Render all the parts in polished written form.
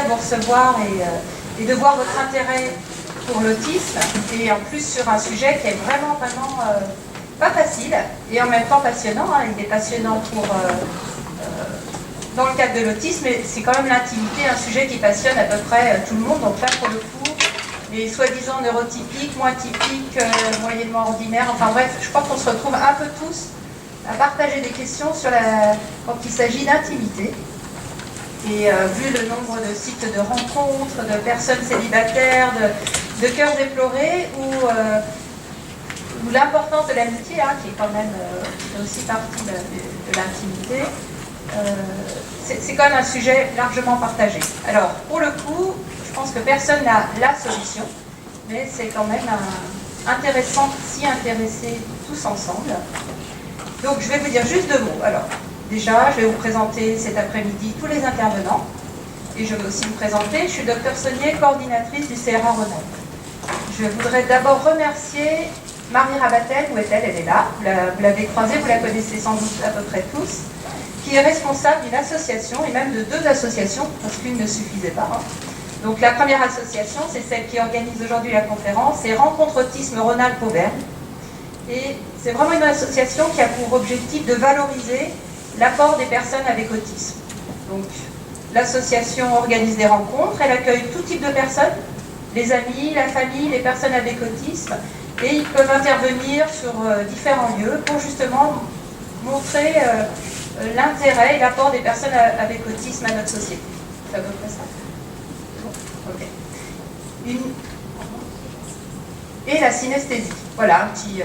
de vous recevoir et de voir votre intérêt pour l'autisme, et en plus sur un sujet qui est vraiment pas facile et en même temps passionnant. Il est passionnant dans le cadre de l'autisme, mais c'est quand même l'intimité, un sujet qui passionne à peu près tout le monde. Donc là, pour le coup, les soi-disant neurotypiques, moins typiques, moyennement ordinaires, enfin bref, je crois qu'on se retrouve un peu tous à partager des questions quand il s'agit d'intimité. Et vu le nombre de sites de rencontres, de personnes célibataires, de cœurs déplorés, ou l'importance de l'amitié, qui est quand même qui fait aussi partie de l'intimité, c'est quand même un sujet largement partagé. Alors, pour le coup, je pense que personne n'a la solution, mais c'est quand même intéressant de s'y intéresser tous ensemble. Donc, je vais vous dire juste 2 mots. Alors, déjà, je vais vous présenter cet après-midi tous les intervenants, et je vais aussi me présenter. Je suis Dr Saunier, coordinatrice du CRA Rhône-Alpes. Je voudrais d'abord remercier Marie Rabatel. Où est-elle? Elle est là. Vous l'avez croisée, vous la connaissez sans doute à peu près tous, qui est responsable d'une association, et même de 2 associations, parce qu'une ne suffisait pas. Donc la première association, c'est celle qui organise aujourd'hui la conférence, c'est Rencontre Autisme Rhône-Alpes-Auvergne. Et c'est vraiment une association qui a pour objectif de valoriser l'apport des personnes avec autisme. Donc l'association organise des rencontres, elle accueille tout type de personnes, les amis, la famille, les personnes avec autisme, et ils peuvent intervenir sur différents lieux pour justement montrer l'intérêt et l'apport des personnes avec autisme à notre société. C'est à peu près ça. Ok. Et la synesthésie. Voilà, un petit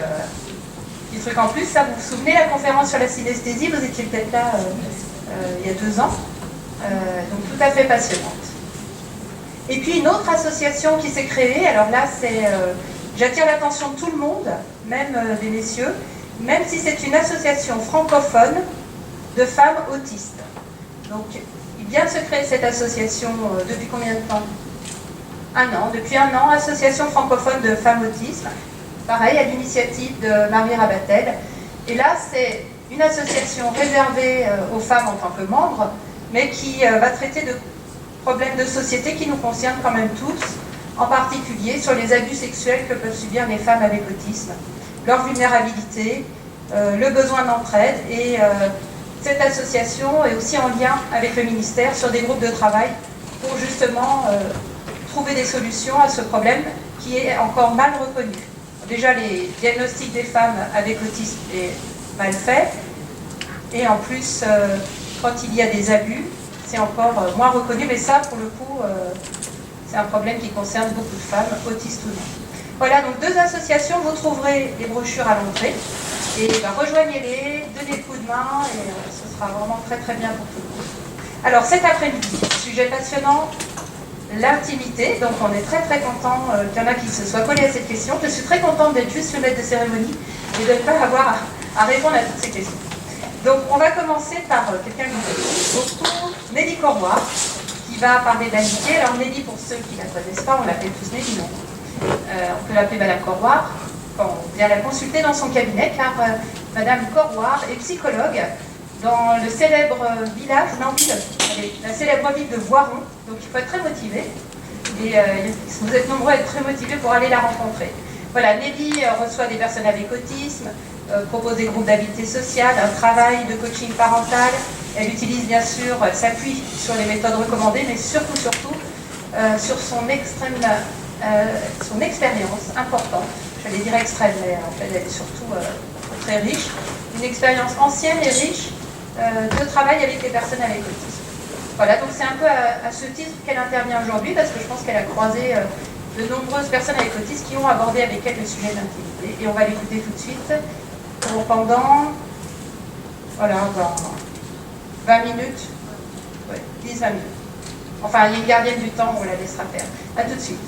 truc en plus. Ça, vous vous souvenez, la conférence sur la synesthésie, vous étiez peut-être là il y a 2 ans. Donc tout à fait passionnante. Et puis une autre association qui s'est créée, alors là c'est... j'attire l'attention de tout le monde, même des messieurs, même si c'est une association francophone de femmes autistes. Donc, il vient de se créer cette association depuis combien de temps? 1 an. Depuis 1 an, association francophone de femmes autistes. Pareil, à l'initiative de Marie Rabatel. Et là, c'est une association réservée aux femmes en tant que membres, mais qui va traiter de problèmes de société qui nous concernent quand même tous, en particulier sur les abus sexuels que peuvent subir les femmes avec autisme, leur vulnérabilité, le besoin d'entraide, et cette association est aussi en lien avec le ministère sur des groupes de travail pour justement trouver des solutions à ce problème qui est encore mal reconnu. Déjà, les diagnostics des femmes avec autisme est mal fait, et en plus, quand il y a des abus, c'est encore moins reconnu, mais ça, pour le coup, c'est un problème qui concerne beaucoup de femmes, autistes ou non. Voilà, donc 2 associations, vous trouverez les brochures à l'entrée, et rejoignez-les, donnez le coup de main, et ce sera vraiment très très bien pour tout le monde. Alors cet après-midi, sujet passionnant, l'intimité. Donc on est très très content qu'il y en a qui se soient collés à cette question. Je suis très contente d'être juste le maître de cérémonie et de ne pas avoir à répondre à toutes ces questions. Donc on va commencer par quelqu'un que vous connaissez beaucoup, Nelly Corroir, qui va parler d'amitié. Alors Nelly, pour ceux qui ne la connaissent pas, on l'appelle tous Nelly, non. On peut l'appeler Madame Corroir. On vient la consulter dans son cabinet, car Madame Corroir est psychologue dans le célèbre village, la célèbre ville de Voiron. Donc il faut être très motivé. Et vous êtes nombreux à être très motivés pour aller la rencontrer. Voilà, Nelly reçoit des personnes avec autisme, propose des groupes d'habileté sociale, un travail de coaching parental. Elle utilise bien sûr, elle s'appuie sur les méthodes recommandées, mais surtout sur son expérience importante. J'allais dire extrême, mais en fait elle est surtout très riche. Une expérience ancienne et riche de travail avec les personnes avec autisme. Voilà, donc c'est un peu à ce titre qu'elle intervient aujourd'hui, parce que je pense qu'elle a croisé de nombreuses personnes avec autisme qui ont abordé avec elle le sujet d'intimité. Et on va l'écouter tout de suite pendant, voilà, 20 minutes, ouais, 10-20 minutes. Enfin, il y a une gardienne du temps, on la laissera faire. A tout de suite.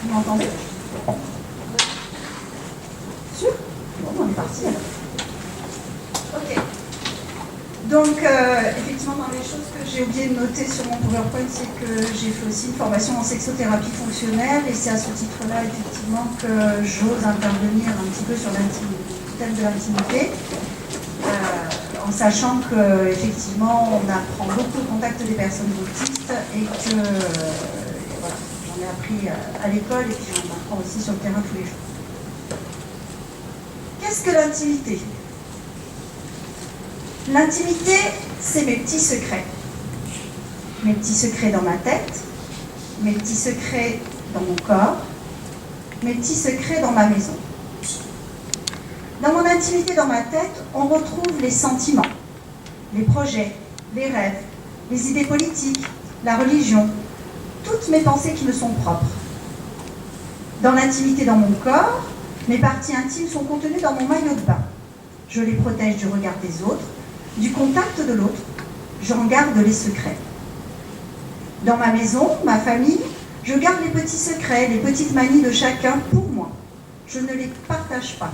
Vous m'entendez? Sûr? Bon, on est parti alors. Ok. Donc, effectivement, dans les choses que j'ai oublié de noter sur mon PowerPoint, c'est que j'ai fait aussi une formation en sexothérapie fonctionnelle, et c'est à ce titre-là, effectivement, effectivement que j'ose intervenir un petit peu sur le thème de l'intimité, en sachant que effectivement on apprend beaucoup au contact des personnes autistes et que voilà, j'en ai appris à l'école et puis j'en apprends aussi sur le terrain tous les jours. Qu'est-ce que l'intimité? L'intimité, c'est mes petits secrets. Mes petits secrets dans ma tête, mes petits secrets dans mon corps, mes petits secrets dans ma maison. Dans mon intimité, dans ma tête, on retrouve les sentiments, les projets, les rêves, les idées politiques, la religion, toutes mes pensées qui me sont propres. Dans l'intimité, dans mon corps, mes parties intimes sont contenues dans mon maillot de bain. Je les protège du regard des autres, du contact de l'autre. J'en garde les secrets. Dans ma maison, ma famille, je garde les petits secrets, les petites manies de chacun pour moi. Je ne les partage pas.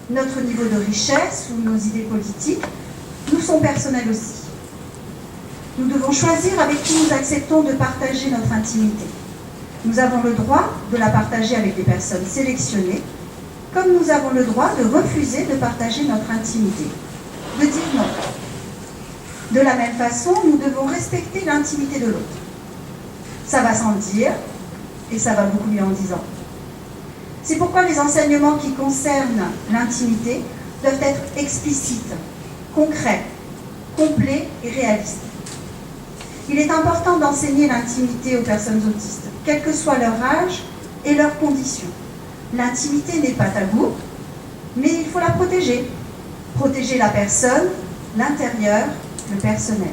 Notre niveau de richesse ou nos idées politiques nous sont personnels aussi. Nous devons choisir avec qui nous acceptons de partager notre intimité. Nous avons le droit de la partager avec des personnes sélectionnées, comme nous avons le droit de refuser de partager notre intimité, de dire non. De la même façon, nous devons respecter l'intimité de l'autre. Ça va sans le dire, et ça va beaucoup mieux en disant. C'est pourquoi les enseignements qui concernent l'intimité doivent être explicites, concrets, complets et réalistes. Il est important d'enseigner l'intimité aux personnes autistes, quel que soit leur âge et leurs conditions. L'intimité n'est pas tabou, mais il faut la protéger. Protéger la personne, l'intérieur, le personnel.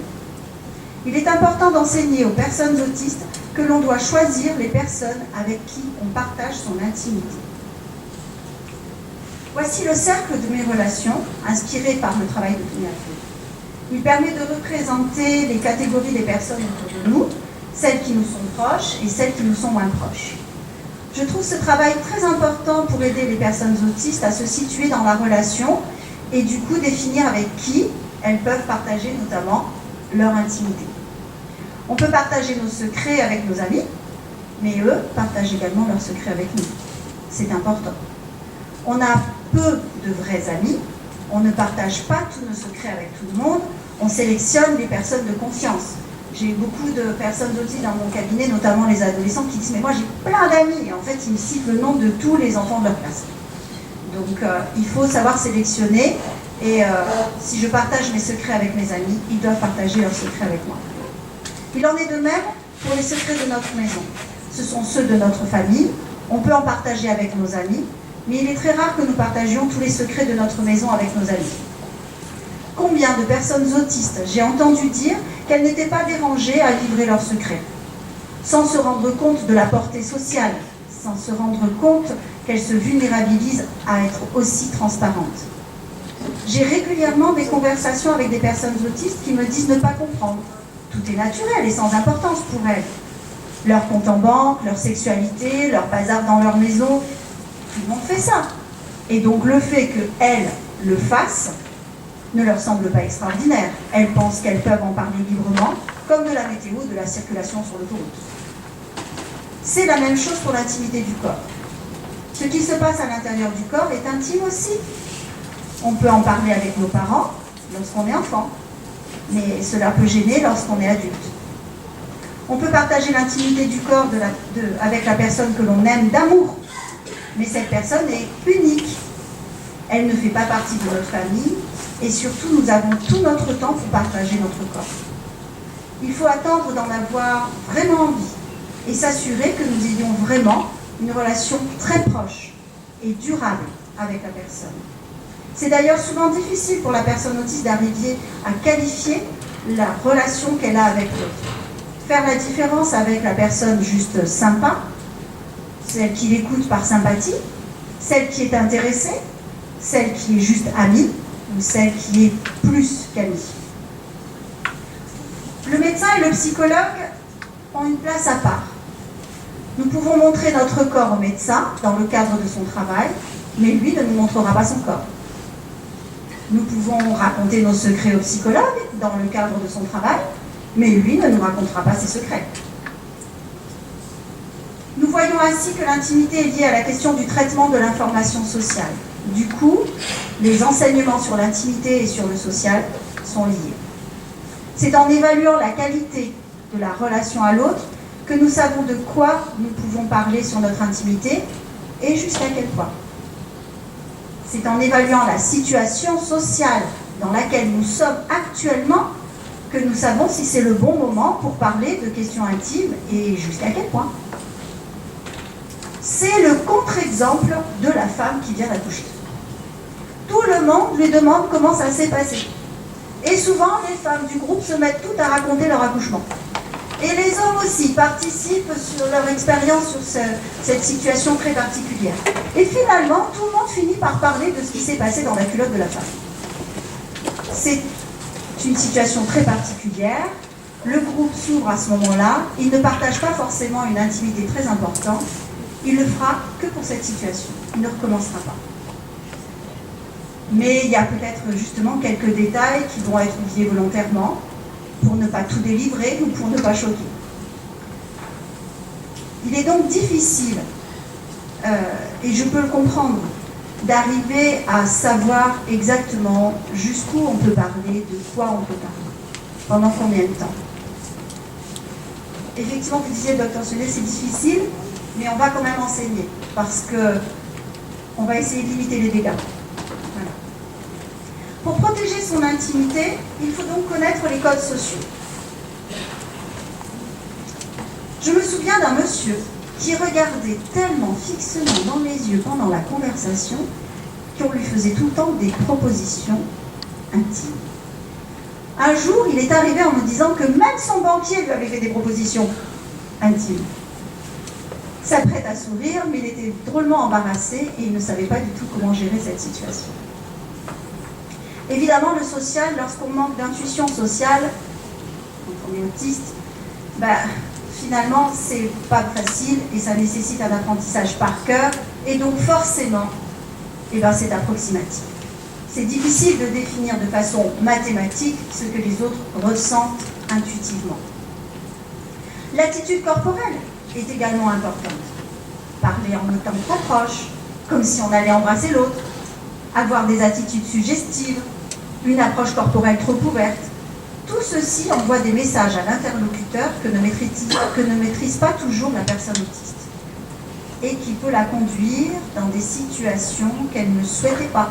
Il est important d'enseigner aux personnes autistes que l'on doit choisir les personnes avec qui on partage son intimité. Voici le cercle de mes relations, inspiré par le travail de Tony Alford. Il permet de représenter les catégories des personnes autour de nous, celles qui nous sont proches et celles qui nous sont moins proches. Je trouve ce travail très important pour aider les personnes autistes à se situer dans la relation et du coup définir avec qui elles peuvent partager notamment leur intimité. On peut partager nos secrets avec nos amis, mais eux partagent également leurs secrets avec nous. C'est important. On a peu de vrais amis, on ne partage pas tous nos secrets avec tout le monde, on sélectionne les personnes de confiance. J'ai eu beaucoup de personnes autistes dans mon cabinet, notamment les adolescents, qui disent « mais moi j'ai plein d'amis » et en fait ils me citent le nom de tous les enfants de leur classe. Donc il faut savoir sélectionner et si je partage mes secrets avec mes amis, ils doivent partager leurs secrets avec moi. Il en est de même pour les secrets de notre maison. Ce sont ceux de notre famille, on peut en partager avec nos amis, mais il est très rare que nous partagions tous les secrets de notre maison avec nos amis. Combien de personnes autistes j'ai entendu dire qu'elles n'étaient pas dérangées à livrer leurs secrets, sans se rendre compte de la portée sociale, sans se rendre compte qu'elles se vulnérabilisent à être aussi transparentes. J'ai régulièrement des conversations avec des personnes autistes qui me disent ne pas comprendre. Tout est naturel et sans importance pour elles. Leur compte en banque, leur sexualité, leur bazar dans leur maison, tout le monde fait ça. Et donc le fait qu'elles le fassent ne leur semble pas extraordinaire. Elles pensent qu'elles peuvent en parler librement, comme de la météo, de la circulation sur l'autoroute. C'est la même chose pour l'intimité du corps. Ce qui se passe à l'intérieur du corps est intime aussi. On peut en parler avec nos parents lorsqu'on est enfant, mais cela peut gêner lorsqu'on est adulte. On peut partager l'intimité du corps avec la personne que l'on aime d'amour, mais cette personne est unique. Elle ne fait pas partie de notre famille et surtout nous avons tout notre temps pour partager notre corps. Il faut attendre d'en avoir vraiment envie et s'assurer que nous ayons vraiment une relation très proche et durable avec la personne. C'est d'ailleurs souvent difficile pour la personne autiste d'arriver à qualifier la relation qu'elle a avec l'autre. Faire la différence avec la personne juste sympa, celle qui l'écoute par sympathie, celle qui est intéressée, celle qui est juste amie, ou celle qui est plus qu'amie. Le médecin et le psychologue ont une place à part. Nous pouvons montrer notre corps au médecin dans le cadre de son travail, mais lui ne nous montrera pas son corps. Nous pouvons raconter nos secrets au psychologue dans le cadre de son travail, mais lui ne nous racontera pas ses secrets. Nous voyons ainsi que l'intimité est liée à la question du traitement de l'information sociale. Du coup, les enseignements sur l'intimité et sur le social sont liés. C'est en évaluant la qualité de la relation à l'autre que nous savons de quoi nous pouvons parler sur notre intimité et jusqu'à quel point. C'est en évaluant la situation sociale dans laquelle nous sommes actuellement que nous savons si c'est le bon moment pour parler de questions intimes et jusqu'à quel point. C'est le contre-exemple de la femme qui vient d'accoucher. Tout le monde lui demande comment ça s'est passé. Et souvent, les femmes du groupe se mettent toutes à raconter leur accouchement. Et les hommes aussi participent sur leur expérience sur cette situation très particulière. Et finalement, tout le monde finit par parler de ce qui s'est passé dans la culotte de la femme. C'est une situation très particulière. Le groupe s'ouvre à ce moment-là. Il ne partage pas forcément une intimité très importante. Il ne le fera que pour cette situation. Il ne recommencera pas. Mais il y a peut-être justement quelques détails qui vont être oubliés volontairement pour ne pas tout délivrer ou pour ne pas choquer. Il est donc difficile, et je peux le comprendre, d'arriver à savoir exactement jusqu'où on peut parler, de quoi on peut parler, pendant combien de temps. Effectivement, vous disiez, docteur Chenet, c'est difficile, mais on va quand même enseigner, parce qu'on va essayer de limiter les dégâts. Voilà. Pour protéger son intimité, il faut donc connaître les codes sociaux. Je me souviens d'un monsieur qui regardait tellement fixement dans mes yeux pendant la conversation qu'on lui faisait tout le temps des propositions intimes. Un jour, il est arrivé en me disant que même son banquier lui avait fait des propositions intimes. S'apprête à sourire, mais il était drôlement embarrassé et il ne savait pas du tout comment gérer cette situation. Évidemment, le social, lorsqu'on manque d'intuition sociale, quand on est autiste, finalement, c'est pas facile et ça nécessite un apprentissage par cœur et donc forcément, c'est approximatif. C'est difficile de définir de façon mathématique ce que les autres ressentent intuitivement. L'attitude corporelle est également importante. Parler en étant trop proche, comme si on allait embrasser l'autre, avoir des attitudes suggestives, une approche corporelle trop ouverte. Tout ceci envoie des messages à l'interlocuteur que ne maîtrise pas toujours la personne autiste et qui peut la conduire dans des situations qu'elle ne souhaitait pas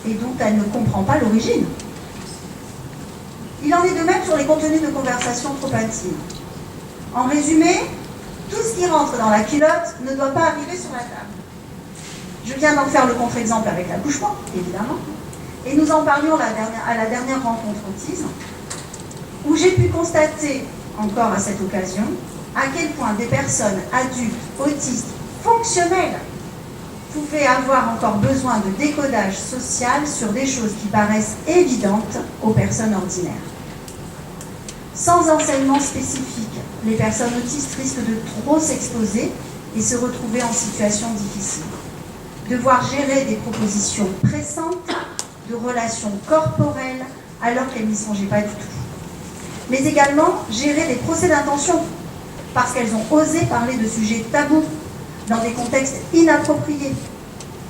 et dont elle ne comprend pas l'origine. Il en est de même sur les contenus de conversation trop intimes. En résumé, tout ce qui rentre dans la culotte ne doit pas arriver sur la table. Je viens d'en faire le contre-exemple avec l'accouchement, évidemment, et nous en parlions à la dernière rencontre autisme, où j'ai pu constater, encore à cette occasion, à quel point des personnes adultes, autistes, fonctionnelles, pouvaient avoir encore besoin de décodage social sur des choses qui paraissent évidentes aux personnes ordinaires. Sans enseignement spécifique, les personnes autistes risquent de trop s'exposer et se retrouver en situation difficile. Devoir gérer des propositions pressantes, de relations corporelles, alors qu'elles n'y songeaient pas du tout. Mais également gérer des procès d'intention, parce qu'elles ont osé parler de sujets tabous, dans des contextes inappropriés.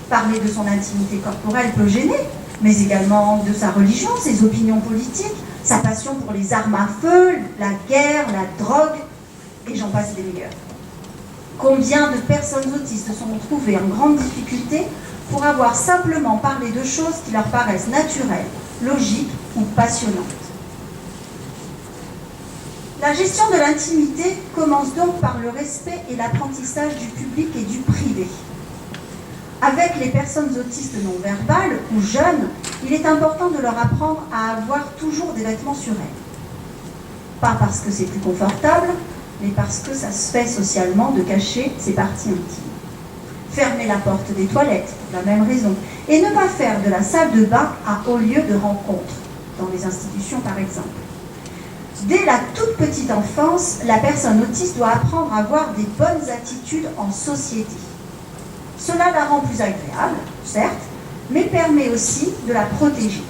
Parler de son intimité corporelle peut gêner, mais également de sa religion, ses opinions politiques, sa passion pour les armes à feu, la guerre, la drogue, et j'en passe des meilleurs. Combien de personnes autistes se sont retrouvées en grande difficulté pour avoir simplement parlé de choses qui leur paraissent naturelles, logiques ou passionnantes. La gestion de l'intimité commence donc par le respect et l'apprentissage du public et du privé. Avec les personnes autistes non-verbales ou jeunes, il est important de leur apprendre à avoir toujours des vêtements sur elles. Pas parce que c'est plus confortable, mais parce que ça se fait socialement de cacher ses parties intimes. Fermer la porte des toilettes, pour la même raison, et ne pas faire de la salle de bain un haut lieu de rencontre, dans les institutions par exemple. Dès la toute petite enfance, la personne autiste doit apprendre à avoir des bonnes attitudes en société. Cela la rend plus agréable, certes, mais permet aussi de la protéger.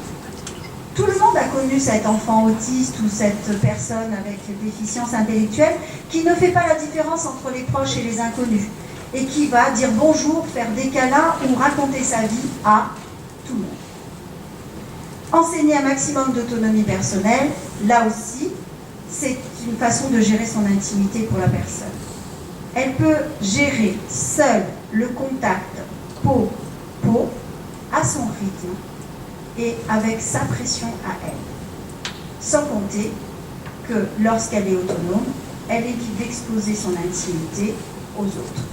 Tout le monde a connu cet enfant autiste ou cette personne avec déficience intellectuelle qui ne fait pas la différence entre les proches et les inconnus et qui va dire bonjour, faire des câlins ou raconter sa vie à tout le monde. Enseigner un maximum d'autonomie personnelle, là aussi, c'est une façon de gérer son intimité pour la personne. Elle peut gérer seule le contact peau à son rythme et avec sa pression à elle. Sans compter que lorsqu'elle est autonome, elle évite d'exposer son intimité aux autres.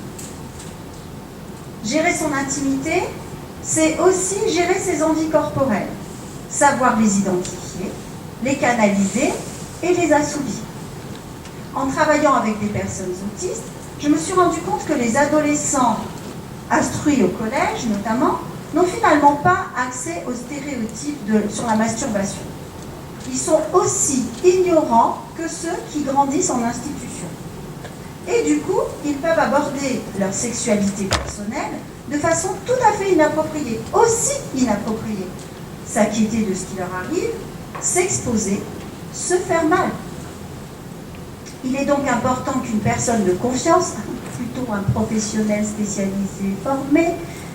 Gérer son intimité, c'est aussi gérer ses envies corporelles, savoir les identifier, les canaliser et les assouvir. En travaillant avec des personnes autistes, je me suis rendu compte que les adolescents instruits au collège, notamment, n'ont finalement pas accès aux stéréotypes sur la masturbation. Ils sont aussi ignorants que ceux qui grandissent en institution. Et du coup, ils peuvent aborder leur sexualité personnelle de façon tout à fait inappropriée, aussi inappropriée. S'inquiéter de ce qui leur arrive, s'exposer, se faire mal. Il est donc important qu'une personne de confiance, plutôt un professionnel spécialisé formé,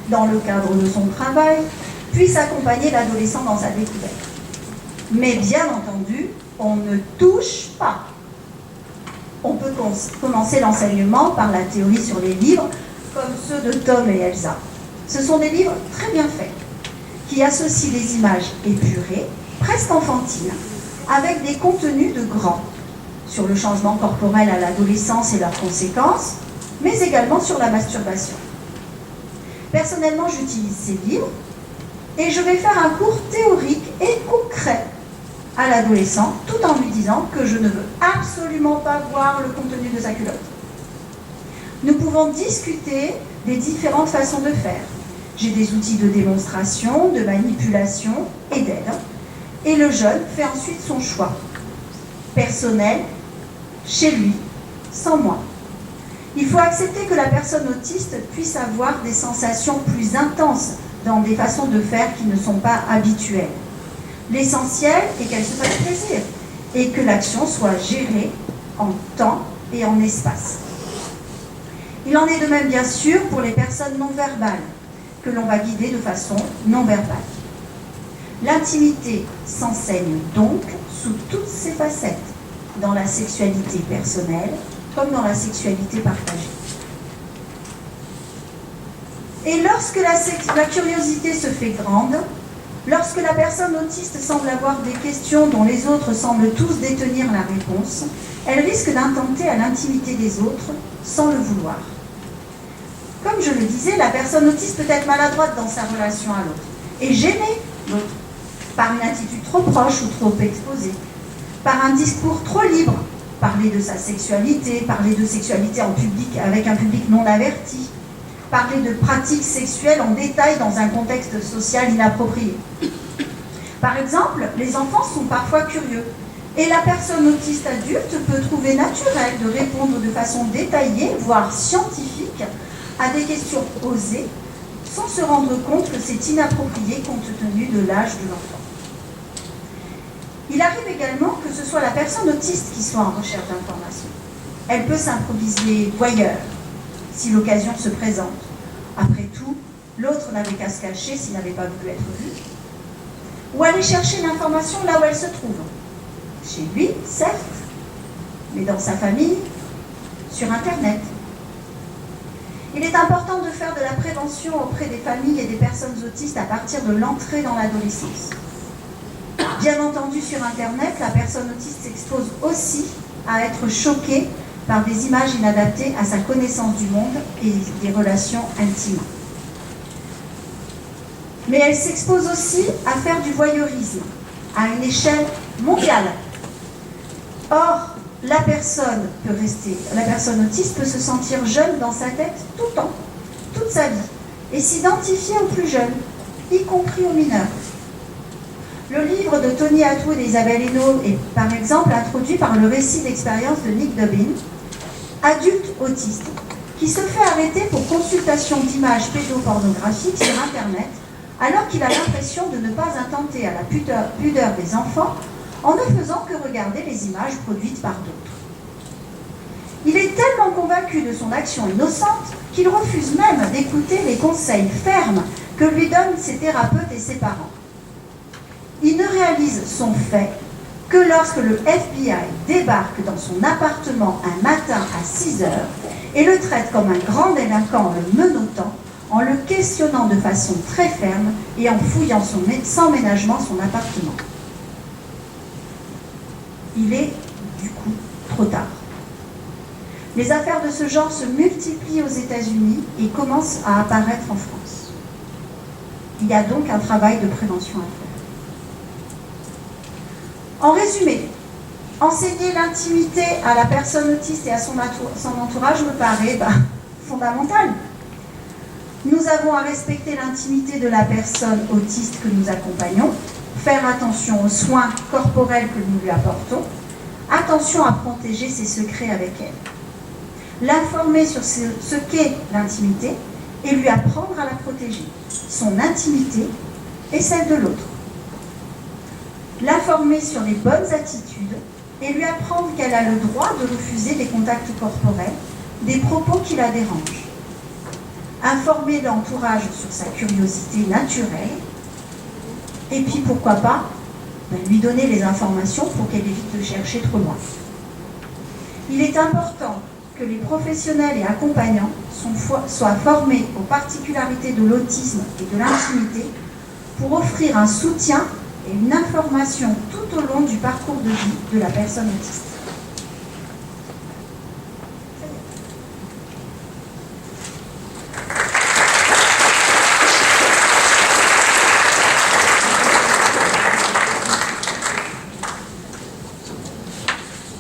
dans le cadre de son travail, puisse accompagner l'adolescent dans sa découverte. Mais bien entendu, on ne touche pas. On peut commencer l'enseignement par la théorie sur les livres, comme ceux de Tom et Elsa. Ce sont des livres très bien faits, qui associent des images épurées, presque enfantines, avec des contenus de grands, sur le changement corporel à l'adolescence et leurs conséquences, mais également sur la masturbation. Personnellement, j'utilise ces livres et je vais faire un cours théorique et concret à l'adolescent, tout en lui disant que je ne veux absolument pas voir le contenu de sa culotte. Nous pouvons discuter des différentes façons de faire. J'ai des outils de démonstration, de manipulation et d'aide. Et le jeune fait ensuite son choix. Personnel, chez lui, sans moi. Il faut accepter que la personne autiste puisse avoir des sensations plus intenses dans des façons de faire qui ne sont pas habituelles. L'essentiel est qu'elle se fasse plaisir et que l'action soit gérée en temps et en espace. Il en est de même bien sûr pour les personnes non verbales, que l'on va guider de façon non verbale. L'intimité s'enseigne donc sous toutes ses facettes, dans la sexualité personnelle comme dans la sexualité partagée. Et lorsque la curiosité se fait grande, lorsque la personne autiste semble avoir des questions dont les autres semblent tous détenir la réponse, elle risque d'attenter à l'intimité des autres sans le vouloir. Comme je le disais, la personne autiste peut être maladroite dans sa relation à l'autre et gêner l'autre par une attitude trop proche ou trop exposée, par un discours trop libre, parler de sa sexualité, parler de sexualité en public avec un public non averti, parler de pratiques sexuelles en détail dans un contexte social inapproprié. Par exemple, les enfants sont parfois curieux et la personne autiste adulte peut trouver naturel de répondre de façon détaillée, voire scientifique, à des questions osées, sans se rendre compte que c'est inapproprié compte tenu de l'âge de l'enfant. Il arrive également que ce soit la personne autiste qui soit en recherche d'informations. Elle peut s'improviser voyeur, si l'occasion se présente. Après tout, l'autre n'avait qu'à se cacher s'il n'avait pas voulu être vu. Ou aller chercher l'information là où elle se trouve. Chez lui, certes, mais dans sa famille, sur Internet. Il est important de faire de la prévention auprès des familles et des personnes autistes à partir de l'entrée dans l'adolescence. Bien entendu, sur Internet, la personne autiste s'expose aussi à être choquée par des images inadaptées à sa connaissance du monde et des relations intimes. Mais elle s'expose aussi à faire du voyeurisme à une échelle mondiale. Or, la personne autiste peut se sentir jeune dans sa tête tout le temps, toute sa vie, et s'identifier aux plus jeunes, y compris aux mineurs. Le livre de Tony Attwood et Isabelle Hainaut est par exemple introduit par le récit d'expérience de Nick Dobbin, adulte autiste, qui se fait arrêter pour consultation d'images pédopornographiques sur Internet alors qu'il a l'impression de ne pas attenter à la pudeur des enfants en ne faisant que regarder les images produites par d'autres. Il est tellement convaincu de son action innocente qu'il refuse même d'écouter les conseils fermes que lui donnent ses thérapeutes et ses parents. Il ne réalise son fait que lorsque le FBI débarque dans son appartement un matin à 6 heures et le traite comme un grand délinquant en le menottant, en le questionnant de façon très ferme et en fouillant sans ménagement son appartement. Il est, du coup, trop tard. Les affaires de ce genre se multiplient aux États-Unis et commencent à apparaître en France. Il y a donc un travail de prévention à faire. En résumé, enseigner l'intimité à la personne autiste et à son entourage me paraît fondamental. Nous avons à respecter l'intimité de la personne autiste que nous accompagnons, faire attention aux soins corporels que nous lui apportons, attention à protéger ses secrets avec elle, l'informer sur ce qu'est l'intimité et lui apprendre à la protéger, son intimité et celle de l'autre. L'informer sur les bonnes attitudes et lui apprendre qu'elle a le droit de refuser des contacts corporels, des propos qui la dérangent. Informer l'entourage sur sa curiosité naturelle et puis pourquoi pas lui donner les informations pour qu'elle évite de chercher trop loin. Il est important que les professionnels et accompagnants soient formés aux particularités de l'autisme et de l'intimité pour offrir un soutien et une information tout au long du parcours de vie de la personne autiste.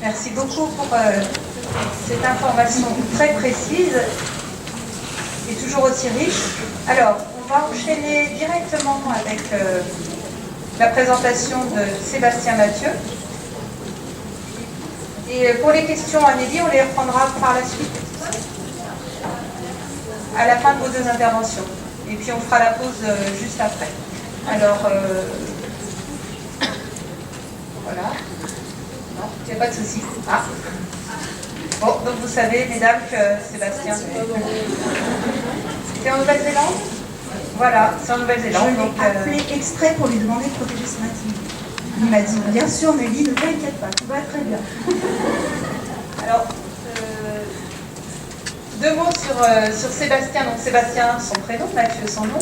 Merci beaucoup pour cette information très précise et toujours aussi riche. Alors, on va enchaîner directement avec la présentation de Sébastien Mathieu. Et pour les questions à Nelly, on les reprendra par la suite, à la fin de vos deux interventions. Et puis on fera la pause juste après. Alors, voilà. Non, il n'y a pas de souci. Ah. Bon, donc vous savez, mesdames, que Sébastien, c'est en Nouvelle-Zélande. Voilà, c'est en Nouvelle-Zélande. Je l'ai appelé exprès pour lui demander de protéger son intimité. Il m'a dit, bien sûr, Nelly, ne t'inquiète pas, tout va très bien. Alors, deux mots sur Sébastien. Donc Sébastien, son prénom, Mathieu, son nom,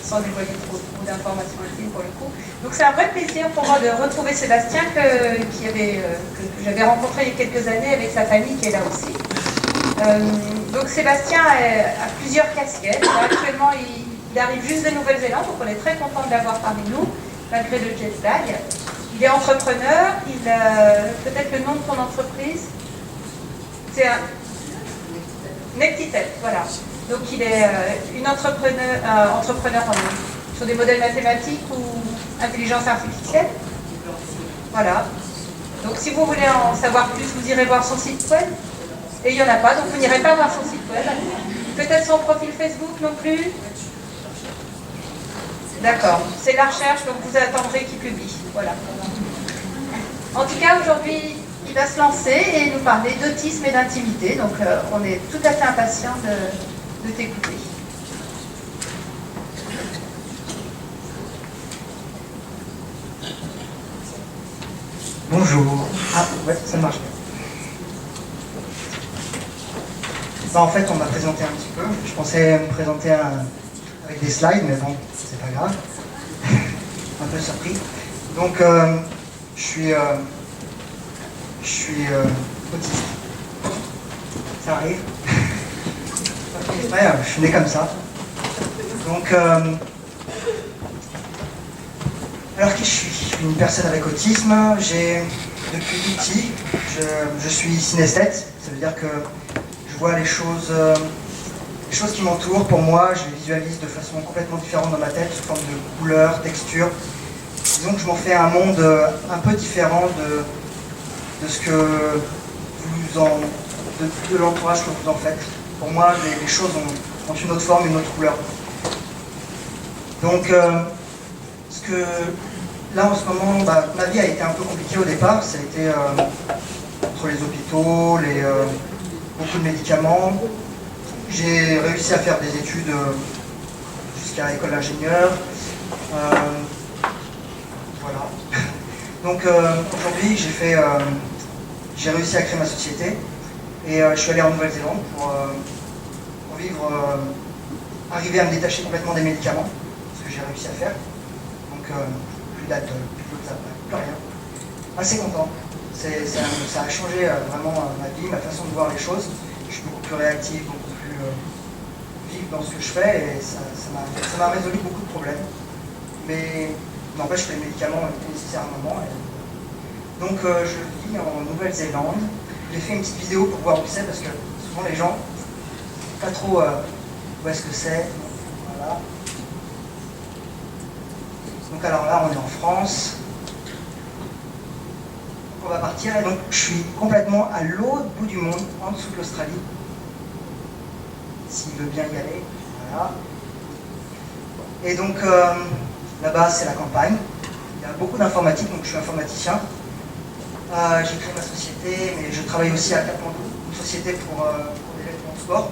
sans dévoiler trop d'informations intimes pour le coup. Donc c'est un vrai plaisir pour moi de retrouver Sébastien que j'avais rencontré il y a quelques années avec sa famille qui est là aussi. Donc Sébastien a plusieurs casquettes. Actuellement, il arrive juste de Nouvelle-Zélande, donc on est très content de l'avoir parmi nous, malgré le jet lag. Il est entrepreneur, peut-être le nom de ton entreprise, c'est un Nectitel, voilà. Donc il est entrepreneur sur des modèles mathématiques ou intelligence artificielle. Voilà. Donc si vous voulez en savoir plus, vous irez voir son site web. Et il n'y en a pas, donc vous n'irez pas voir son site web. Peut-être son profil Facebook non plus. D'accord, c'est la recherche, donc vous attendrez qu'il publie. Voilà. En tout cas, aujourd'hui, il va se lancer et nous parler d'autisme et d'intimité. Donc, on est tout à fait impatient de t'écouter. Bonjour. Ah, ouais, ça marche bien. En fait, on m'a présenté un petit peu. Je pensais me présenter avec des slides, mais bon, c'est pas grave. Un peu surpris. Donc, je suis autiste. Ça arrive. Ouais, je suis né comme ça. Donc, alors qui je suis? Je suis une personne avec autisme. Depuis tout petit, je suis synesthète. Ça veut dire que je vois les choses qui m'entourent. Pour moi, je les visualise de façon complètement différente dans ma tête, sous forme de couleurs, textures. Disons que je m'en fais un monde un peu différent de ce que de l'entourage que vous en faites. Pour moi, les choses ont une autre forme, une autre couleur. Donc, là en ce moment, ma vie a été un peu compliquée au départ. Ça a été entre les hôpitaux, beaucoup de médicaments. J'ai réussi à faire des études jusqu'à l'école d'ingénieur. Voilà. Donc aujourd'hui, j'ai réussi à créer ma société et je suis allé en Nouvelle-Zélande pour vivre, arriver à me détacher complètement des médicaments, ce que j'ai réussi à faire. Donc plus d'alcool, plus rien. Assez content. Ça a changé vraiment ma vie, ma façon de voir les choses. Je suis beaucoup plus réactif, beaucoup plus vif dans ce que je fais et ça m'a résolu beaucoup de problèmes. Mais n'empêche que les médicaments étaient nécessaires à un moment. Donc je vis en Nouvelle-Zélande. J'ai fait une petite vidéo pour voir où c'est parce que souvent les gens ne savent pas trop où est-ce que c'est. Voilà. Donc alors là on est en France. On va partir et donc je suis complètement à l'autre bout du monde, en dessous de l'Australie. S'il veut bien y aller. Voilà. Et donc là-bas c'est la campagne. Il y a beaucoup d'informatique, donc je suis informaticien. J'ai créé ma société, mais je travaille aussi à Katmandou, une société pour des vêtements de sport,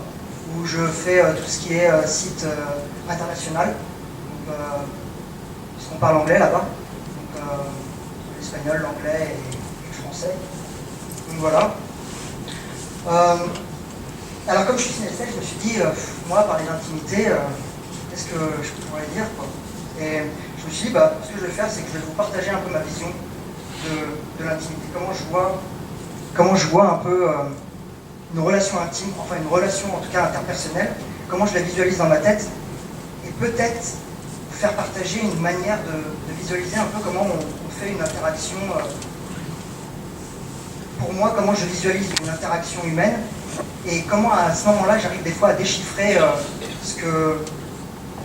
où je fais tout ce qui est site international, puisqu'on parle anglais là-bas, donc l'espagnol, l'anglais et le français. Donc voilà. Alors comme je suis synesthésique, je me suis dit, moi, parler d'intimité, qu'est-ce que je pourrais dire quoi. Et je me suis dit, ce que je vais faire, c'est que je vais vous partager un peu ma vision de l'intimité, comment je vois un peu une relation intime, enfin une relation en tout cas interpersonnelle, comment je la visualise dans ma tête, et peut-être vous faire partager une manière de visualiser un peu comment on fait une interaction, pour moi, comment je visualise une interaction humaine, et comment à ce moment-là j'arrive des fois à déchiffrer ce que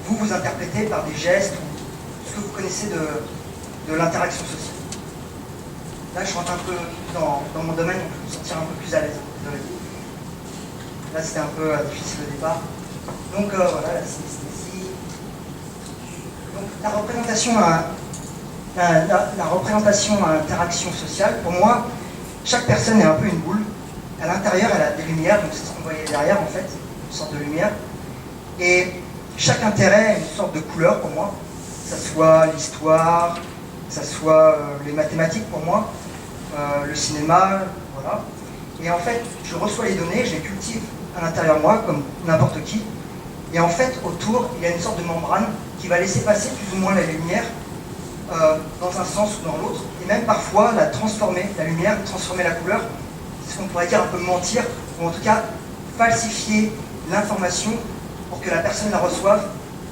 vous interprétez par des gestes, ou ce que vous connaissez de l'interaction sociale. Là, je rentre un peu dans mon domaine, donc je vais me sentir un peu plus à l'aise. Désolé. Là, c'était un peu difficile au départ. Donc, voilà, la synesthésie. Donc, la représentation à interaction sociale, pour moi, chaque personne est un peu une boule. À l'intérieur, elle a des lumières, donc c'est ce qu'on voyait derrière, en fait, une sorte de lumière. Et chaque intérêt a une sorte de couleur pour moi, que ce soit l'histoire, que ce soit les mathématiques pour moi, le cinéma, voilà. Et en fait, je reçois les données, je les cultive à l'intérieur de moi, comme n'importe qui. Et en fait, autour, il y a une sorte de membrane qui va laisser passer plus ou moins la lumière dans un sens ou dans l'autre, et même parfois la transformer, la lumière, transformer la couleur, c'est ce qu'on pourrait dire un peu mentir, ou en tout cas falsifier l'information pour que la personne la reçoive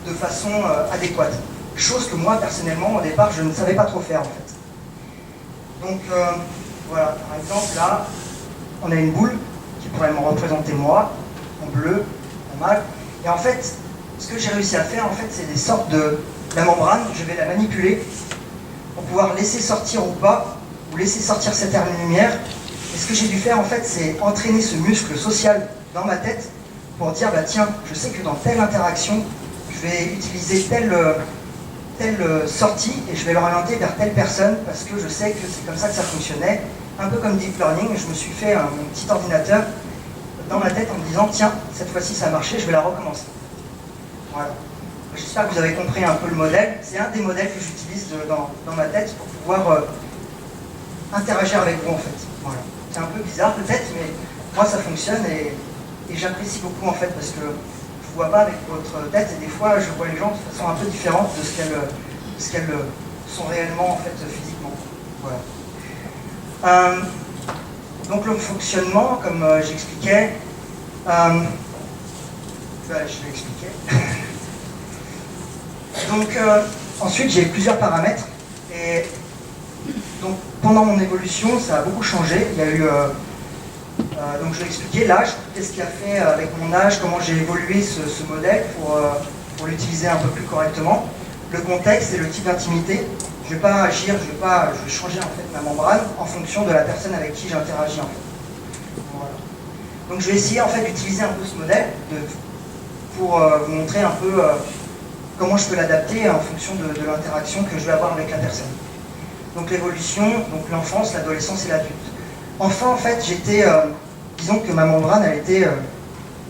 de façon adéquate. Chose que moi, personnellement, au départ, je ne savais pas trop faire, en fait. Donc, voilà, par exemple, là, on a une boule qui pourrait me représenter moi, en bleu, pas mal. Et en fait, ce que j'ai réussi à faire, en fait, c'est des sortes de... La membrane, je vais la manipuler pour pouvoir laisser sortir ou pas, ou laisser sortir cette lumière. Et ce que j'ai dû faire, en fait, c'est entraîner ce muscle social dans ma tête pour dire, tiens, je sais que dans telle interaction, je vais utiliser telle sortie et je vais l'orienter vers telle personne parce que je sais que c'est comme ça que ça fonctionnait. Un peu comme Deep Learning, je me suis fait mon petit ordinateur dans ma tête en me disant, tiens, cette fois-ci ça a marché, je vais la recommencer. Voilà. J'espère que vous avez compris un peu le modèle. C'est un des modèles que j'utilise dans ma tête pour pouvoir interagir avec vous en fait. Voilà. C'est un peu bizarre peut-être, mais moi ça fonctionne et j'apprécie beaucoup en fait parce que je ne vois pas avec votre tête et des fois je vois les gens de façon un peu différente de ce qu'elles sont réellement en fait physiquement. Voilà. Donc le fonctionnement, comme j'expliquais, je l'ai expliqué. Donc ensuite j'ai plusieurs paramètres et donc pendant mon évolution ça a beaucoup changé. Il y a eu donc je vais expliquer l'âge, qu'est-ce qui a fait avec mon âge, comment j'ai évolué ce modèle pour l'utiliser un peu plus correctement, le contexte et le type d'intimité. Je ne vais pas agir, je vais changer en fait ma membrane en fonction de la personne avec qui j'interagis en fait. Voilà. Donc je vais essayer en fait d'utiliser un peu ce modèle pour vous montrer un peu comment je peux l'adapter en fonction de l'interaction que je vais avoir avec la personne. Donc l'évolution, donc l'enfance, l'adolescence et l'adulte. Enfant, en fait, j'étais, disons que ma membrane, elle était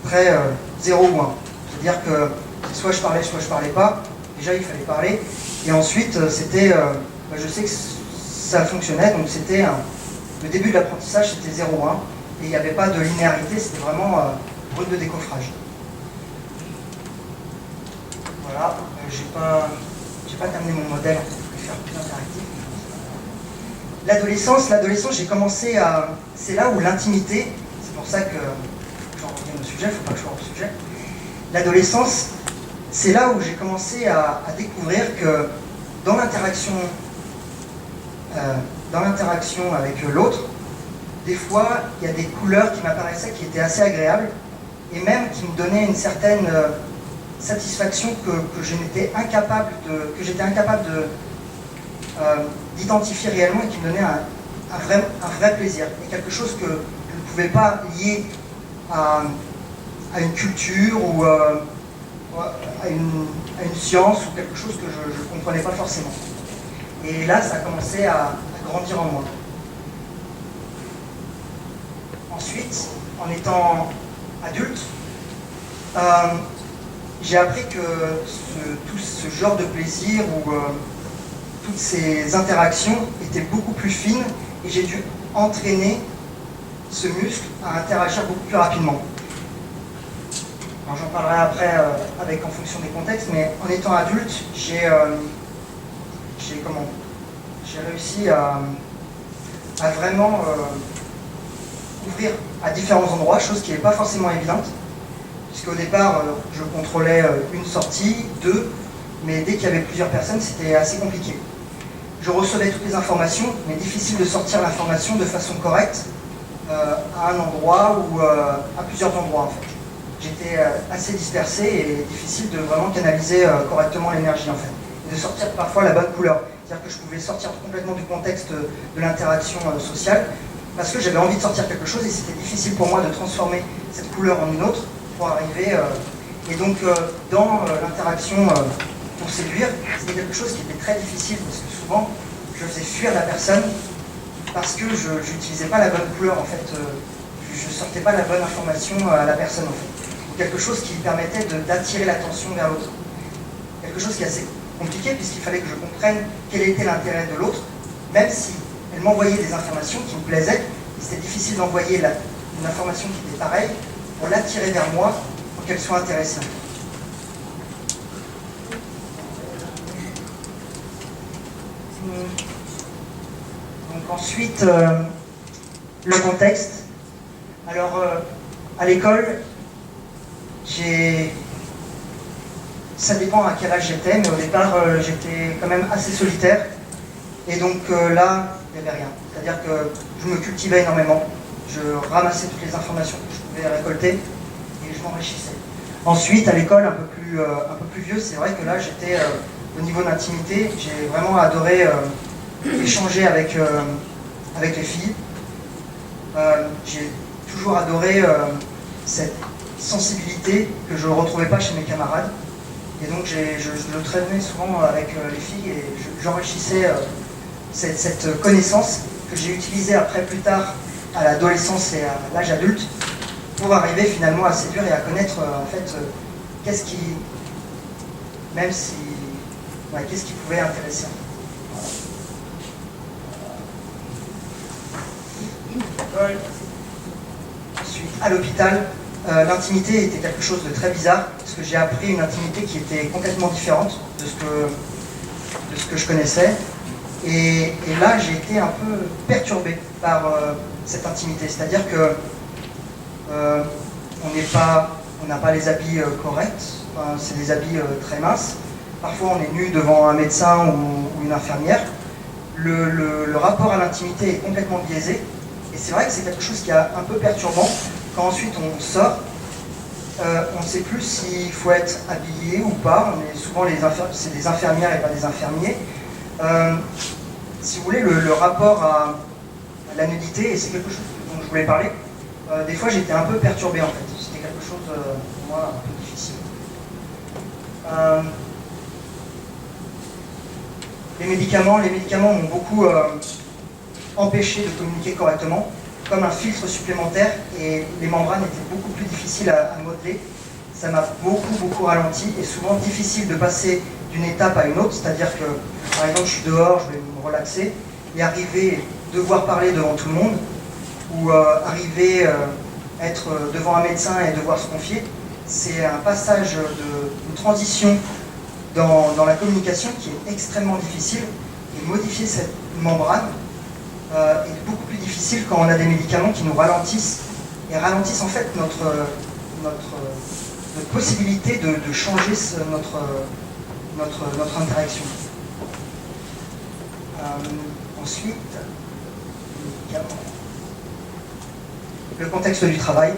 très 0 ou 1. C'est-à-dire que soit je parlais pas. Déjà, il fallait parler. Et ensuite, c'était, je sais que ça fonctionnait, donc c'était le début de l'apprentissage, c'était 0-1. Et il n'y avait pas de linéarité, c'était vraiment brut de décoffrage. Voilà, j'ai pas terminé mon modèle, en fait, je vais faire plus interactif. L'adolescence, j'ai commencé à... C'est là où l'intimité, c'est pour ça que j'en reviens au sujet, il ne faut pas que je sois hors sujet. L'adolescence, c'est là où j'ai commencé à découvrir que dans l'interaction avec l'autre, des fois, il y a des couleurs qui m'apparaissaient qui étaient assez agréables et même qui me donnaient une certaine satisfaction que j'étais incapable d'identifier réellement et qui me donnait un vrai plaisir. Et quelque chose que je ne pouvais pas lier à une culture ou à une science ou quelque chose que je ne comprenais pas forcément. Et là, ça a commencé à grandir en moi. Ensuite, en étant adulte, j'ai appris que tout ce genre de plaisir ou toutes ces interactions étaient beaucoup plus fines et j'ai dû entraîner ce muscle à interagir beaucoup plus rapidement. Alors, j'en parlerai après en fonction des contextes, mais en étant adulte, j'ai réussi à vraiment ouvrir à différents endroits, chose qui n'est pas forcément évidente, puisqu'au départ, je contrôlais une sortie, 2, mais dès qu'il y avait plusieurs personnes, c'était assez compliqué. Je recevais toutes les informations, mais difficile de sortir l'information de façon correcte à un endroit ou à plusieurs endroits en fait. J'étais assez dispersé et difficile de vraiment canaliser correctement l'énergie en fait, et de sortir parfois la bonne couleur. C'est-à-dire que je pouvais sortir complètement du contexte de l'interaction sociale parce que j'avais envie de sortir quelque chose et c'était difficile pour moi de transformer cette couleur en une autre pour arriver. Et donc dans l'interaction pour séduire, c'était quelque chose qui était très difficile parce que souvent je faisais fuir la personne parce que je n'utilisais pas la bonne couleur en fait, je ne sortais pas la bonne information à la personne en fait. Quelque chose qui permettait d'attirer l'attention vers l'autre. Quelque chose qui est assez compliqué puisqu'il fallait que je comprenne quel était l'intérêt de l'autre, même si elle m'envoyait des informations qui me plaisaient, c'était difficile d'envoyer une information qui était pareille pour l'attirer vers moi, pour qu'elle soit intéressante. Donc ensuite, le contexte. Alors, à l'école, ça dépend à quel âge j'étais, mais au départ, j'étais quand même assez solitaire. Et donc là, il n'y avait rien. C'est-à-dire que je me cultivais énormément. Je ramassais toutes les informations que je pouvais récolter et je m'enrichissais. Ensuite, à l'école, un peu plus vieux, c'est vrai que là, j'étais au niveau de l'intimité. J'ai vraiment adoré échanger avec les filles. J'ai toujours adoré cette sensibilité que je ne retrouvais pas chez mes camarades. Et donc je le traînais souvent avec les filles et j'enrichissais cette connaissance que j'ai utilisée après plus tard à l'adolescence et à l'âge adulte pour arriver finalement à séduire et à connaître en fait qu'est-ce qui pouvait intéresser. Ensuite, à l'hôpital, l'intimité était quelque chose de très bizarre, parce que j'ai appris une intimité qui était complètement différente de ce que je connaissais. Et là, j'ai été un peu perturbé par cette intimité. C'est-à-dire que on n'a pas les habits corrects, enfin, c'est des habits très minces. Parfois, on est nu devant un médecin ou une infirmière. Le rapport à l'intimité est complètement biaisé. Et c'est vrai que c'est quelque chose qui est un peu perturbant. Quand ensuite on sort, on ne sait plus s'il faut être habillé ou pas. Souvent, c'est des infirmières et pas des infirmiers. Si vous voulez, le rapport à la nudité, et c'est quelque chose dont je voulais parler, des fois j'étais un peu perturbé en fait. C'était quelque chose pour moi un peu difficile. les médicaments m'ont beaucoup empêché de communiquer correctement, comme un filtre supplémentaire, et les membranes étaient beaucoup plus difficiles à modeler. Ça m'a beaucoup ralenti, et souvent difficile de passer d'une étape à une autre, c'est-à-dire que, par exemple, je suis dehors, je vais me relaxer, et arriver, devoir parler devant tout le monde, ou arriver, être devant un médecin et devoir se confier, c'est un passage, une transition dans la communication qui est extrêmement difficile, et modifier cette membrane est beaucoup plus difficile quand on a des médicaments qui nous ralentissent, et ralentissent en fait notre possibilité de changer notre interaction. Ensuite, le contexte du travail.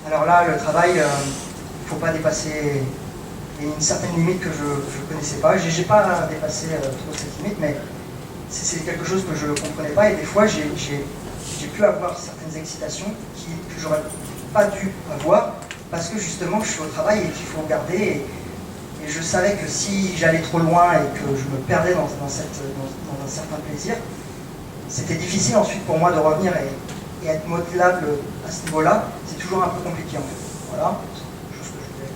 Alors là, le travail, il ne faut pas dépasser. Il y a une certaine limite que je ne connaissais pas. Je n'ai pas dépassé trop cette limite, mais c'est quelque chose que je ne comprenais pas. Et des fois, j'ai pu avoir certaines excitations que j'aurais pas dû avoir, parce que justement, je suis au travail et qu'il faut garder. Et je savais que si j'allais trop loin et que je me perdais dans un certain plaisir, c'était difficile ensuite pour moi de revenir et être modelable à ce niveau-là. C'est toujours un peu compliqué en fait. Voilà, chose que je voulais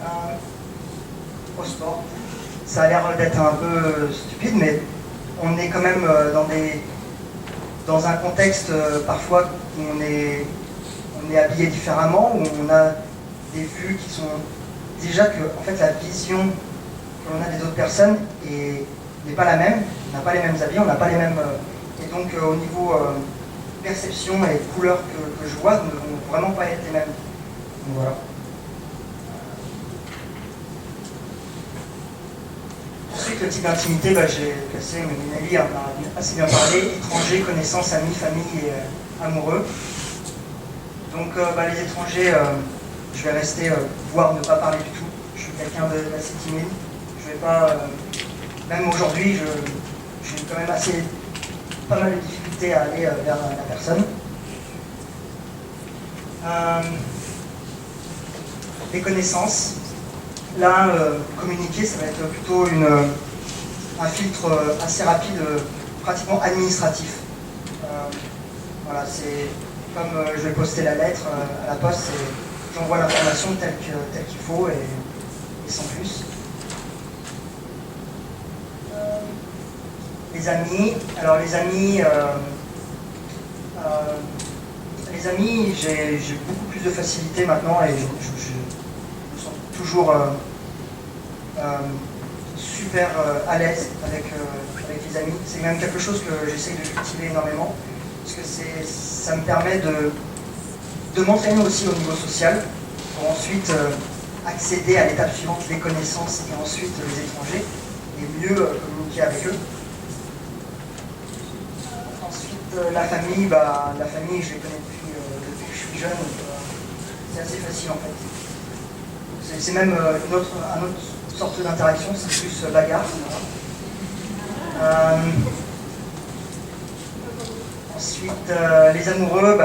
parler. Au sport, ça a l'air d'être un peu stupide, mais on est quand même dans un contexte parfois où on est habillé différemment, où on a des vues qui sont déjà que en fait la vision que l'on a des autres personnes n'est pas la même. On n'a pas les mêmes habits, on n'a pas les mêmes et donc au niveau perception et couleurs que je vois ne vont vraiment pas être les mêmes. Donc voilà. Ensuite, le type d'intimité, j'ai placé, mais Nelly en a assez bien parlé, étrangers, connaissances, amis, famille et amoureux. Donc les étrangers, je vais rester, voire ne pas parler du tout. Je suis quelqu'un d'assez timide. Je vais pas, même aujourd'hui, j'ai quand même pas mal de difficultés à aller vers la personne. Les connaissances. Là, communiquer, ça va être plutôt un filtre assez rapide, pratiquement administratif. Voilà, c'est comme je vais poster la lettre à la poste, j'envoie l'information telle qu'il faut et sans plus. Les amis, alors les amis, j'ai beaucoup plus de facilité maintenant et je me sens toujours super à l'aise avec les amis. C'est même quelque chose que j'essaie de cultiver énormément, parce que ça me permet de m'entraîner aussi au niveau social, pour ensuite accéder à l'étape suivante, les connaissances et ensuite les étrangers, et mieux communiquer avec eux. Ensuite, la famille, je les connais depuis que je suis jeune, donc c'est assez facile en fait. C'est même une autre sorte d'interaction, c'est plus bagarre. Ensuite, les amoureux,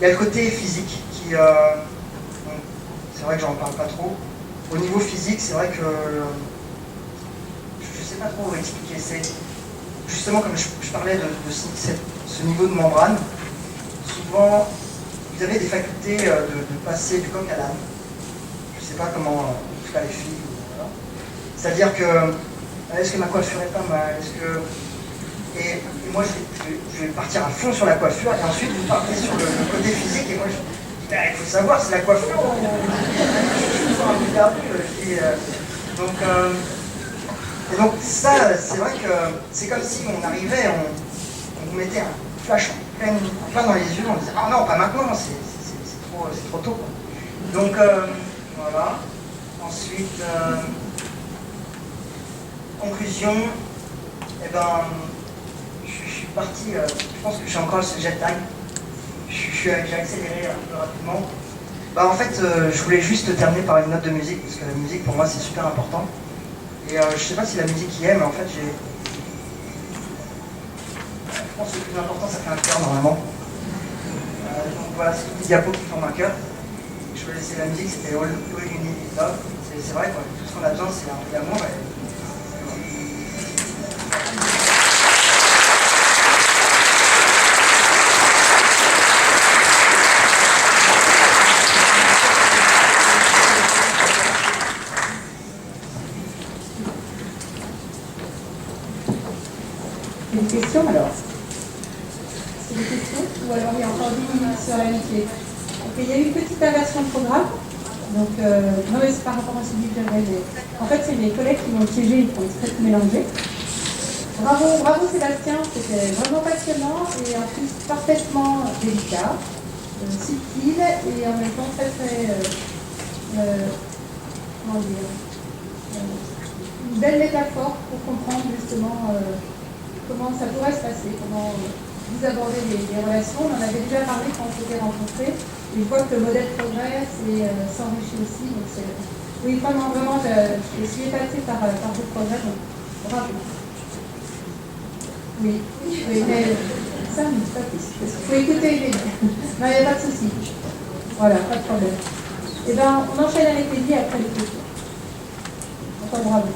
il y a le côté physique qui, c'est vrai que j'en parle pas trop. Au niveau physique, c'est vrai que je sais pas trop expliquer. C'est justement comme je parlais de ce niveau de membrane. Souvent, vous avez des facultés de passer du coq à l'âne. Je sais pas comment, en tout cas les filles. Voilà. C'est-à-dire que est-ce que ma coiffure est pas mal? Et moi, je vais partir à fond sur la coiffure, et ensuite vous partez sur le côté physique, et moi je dis, il faut savoir, c'est la coiffure, je suis toujours un peu perdu. Et donc ça, c'est vrai que c'est comme si on arrivait, on vous mettait un flash en plein dans les yeux, on disait, ah non, pas maintenant, c'est trop tôt. Quoi. Donc voilà. Ensuite, conclusion, je suis parti, je pense que je suis encore sur le jet lag. J'ai accéléré un peu rapidement. En fait, je voulais juste terminer par une note de musique, parce que la musique pour moi c'est super important. Et je sais pas si la musique y est, mais en fait je pense que le plus important ça fait un cœur normalement. Donc voilà, c'est toutes les diapos qui forment un cœur. Je vais laisser la musique, c'était All You Need Is Love. c'est vrai, quoi. Tout ce qu'on a besoin, c'est un peu d'amour. Une question alors? C'est des questions? Ou alors il y a encore 10 minutes sur l'amitié? Ok, il y a eu une petite inversion de programme. Donc, non, mais c'est par rapport à celui que j'avais. En fait, c'est mes collègues qui m'ont piégé, ils font exprès de mélanger. Bravo, bravo Sébastien, c'était vraiment passionnant et en plus parfaitement délicat, subtil et en même temps très comment dire, une belle métaphore pour comprendre justement comment ça pourrait se passer, comment vous abordez les relations. On en avait déjà parlé quand on s'était rencontrés. Et je vois que le modèle progresse et s'enrichit aussi. Donc oui, vraiment, je suis épatée par vos progrès. Donc, bravo. Oui, mais ça, mais pas plus. Parce qu'il faut écouter les gens. Non, il n'y a pas de souci. Voilà, pas de problème. Eh bien, on enchaîne avec les vies après les questions. Encore bravo.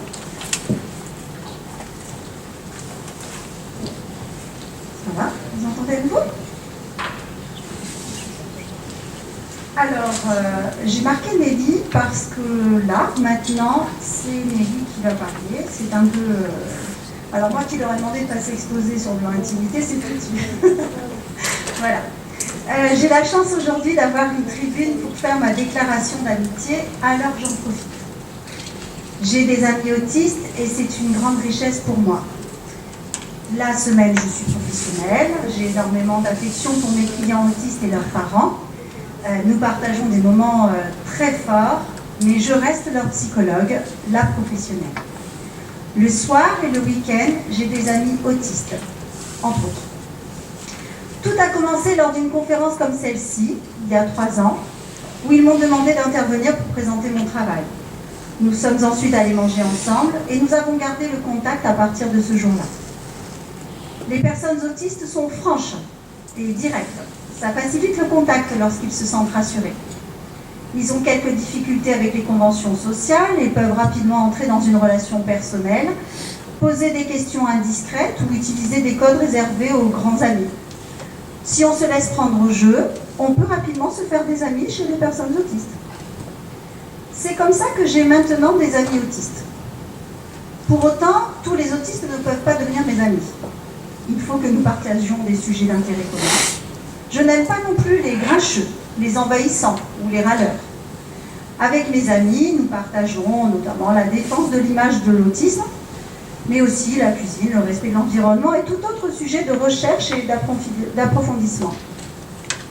Ça va? Vous entendez le vous? Alors, j'ai marqué Nelly parce que là, maintenant, c'est Nelly qui va parler. C'est un peu... Alors moi qui leur ai demandé de pas s'exposer sur leur intimité, c'est foutu. Voilà. J'ai la chance aujourd'hui d'avoir une tribune pour faire ma déclaration d'amitié, alors j'en profite. J'ai des amis autistes et c'est une grande richesse pour moi. La semaine, je suis professionnelle, j'ai énormément d'affection pour mes clients autistes et leurs parents. Nous partageons des moments très forts, mais je reste leur psychologue, la professionnelle. Le soir et le week-end, j'ai des amis autistes, entre autres. Tout a commencé lors d'une conférence comme celle-ci, il y a 3 ans, où ils m'ont demandé d'intervenir pour présenter mon travail. Nous sommes ensuite allés manger ensemble et nous avons gardé le contact à partir de ce jour-là. Les personnes autistes sont franches et directes. Ça facilite le contact lorsqu'ils se sentent rassurés. Ils ont quelques difficultés avec les conventions sociales et peuvent rapidement entrer dans une relation personnelle, poser des questions indiscrètes ou utiliser des codes réservés aux grands amis. Si on se laisse prendre au jeu, on peut rapidement se faire des amis chez les personnes autistes. C'est comme ça que j'ai maintenant des amis autistes. Pour autant, tous les autistes ne peuvent pas devenir mes amis. Il faut que nous partagions des sujets d'intérêt commun. Je n'aime pas non plus les grincheux, les envahissants ou les râleurs. Avec mes amis, nous partageons notamment la défense de l'image de l'autisme, mais aussi la cuisine, le respect de l'environnement et tout autre sujet de recherche et d'approfondissement.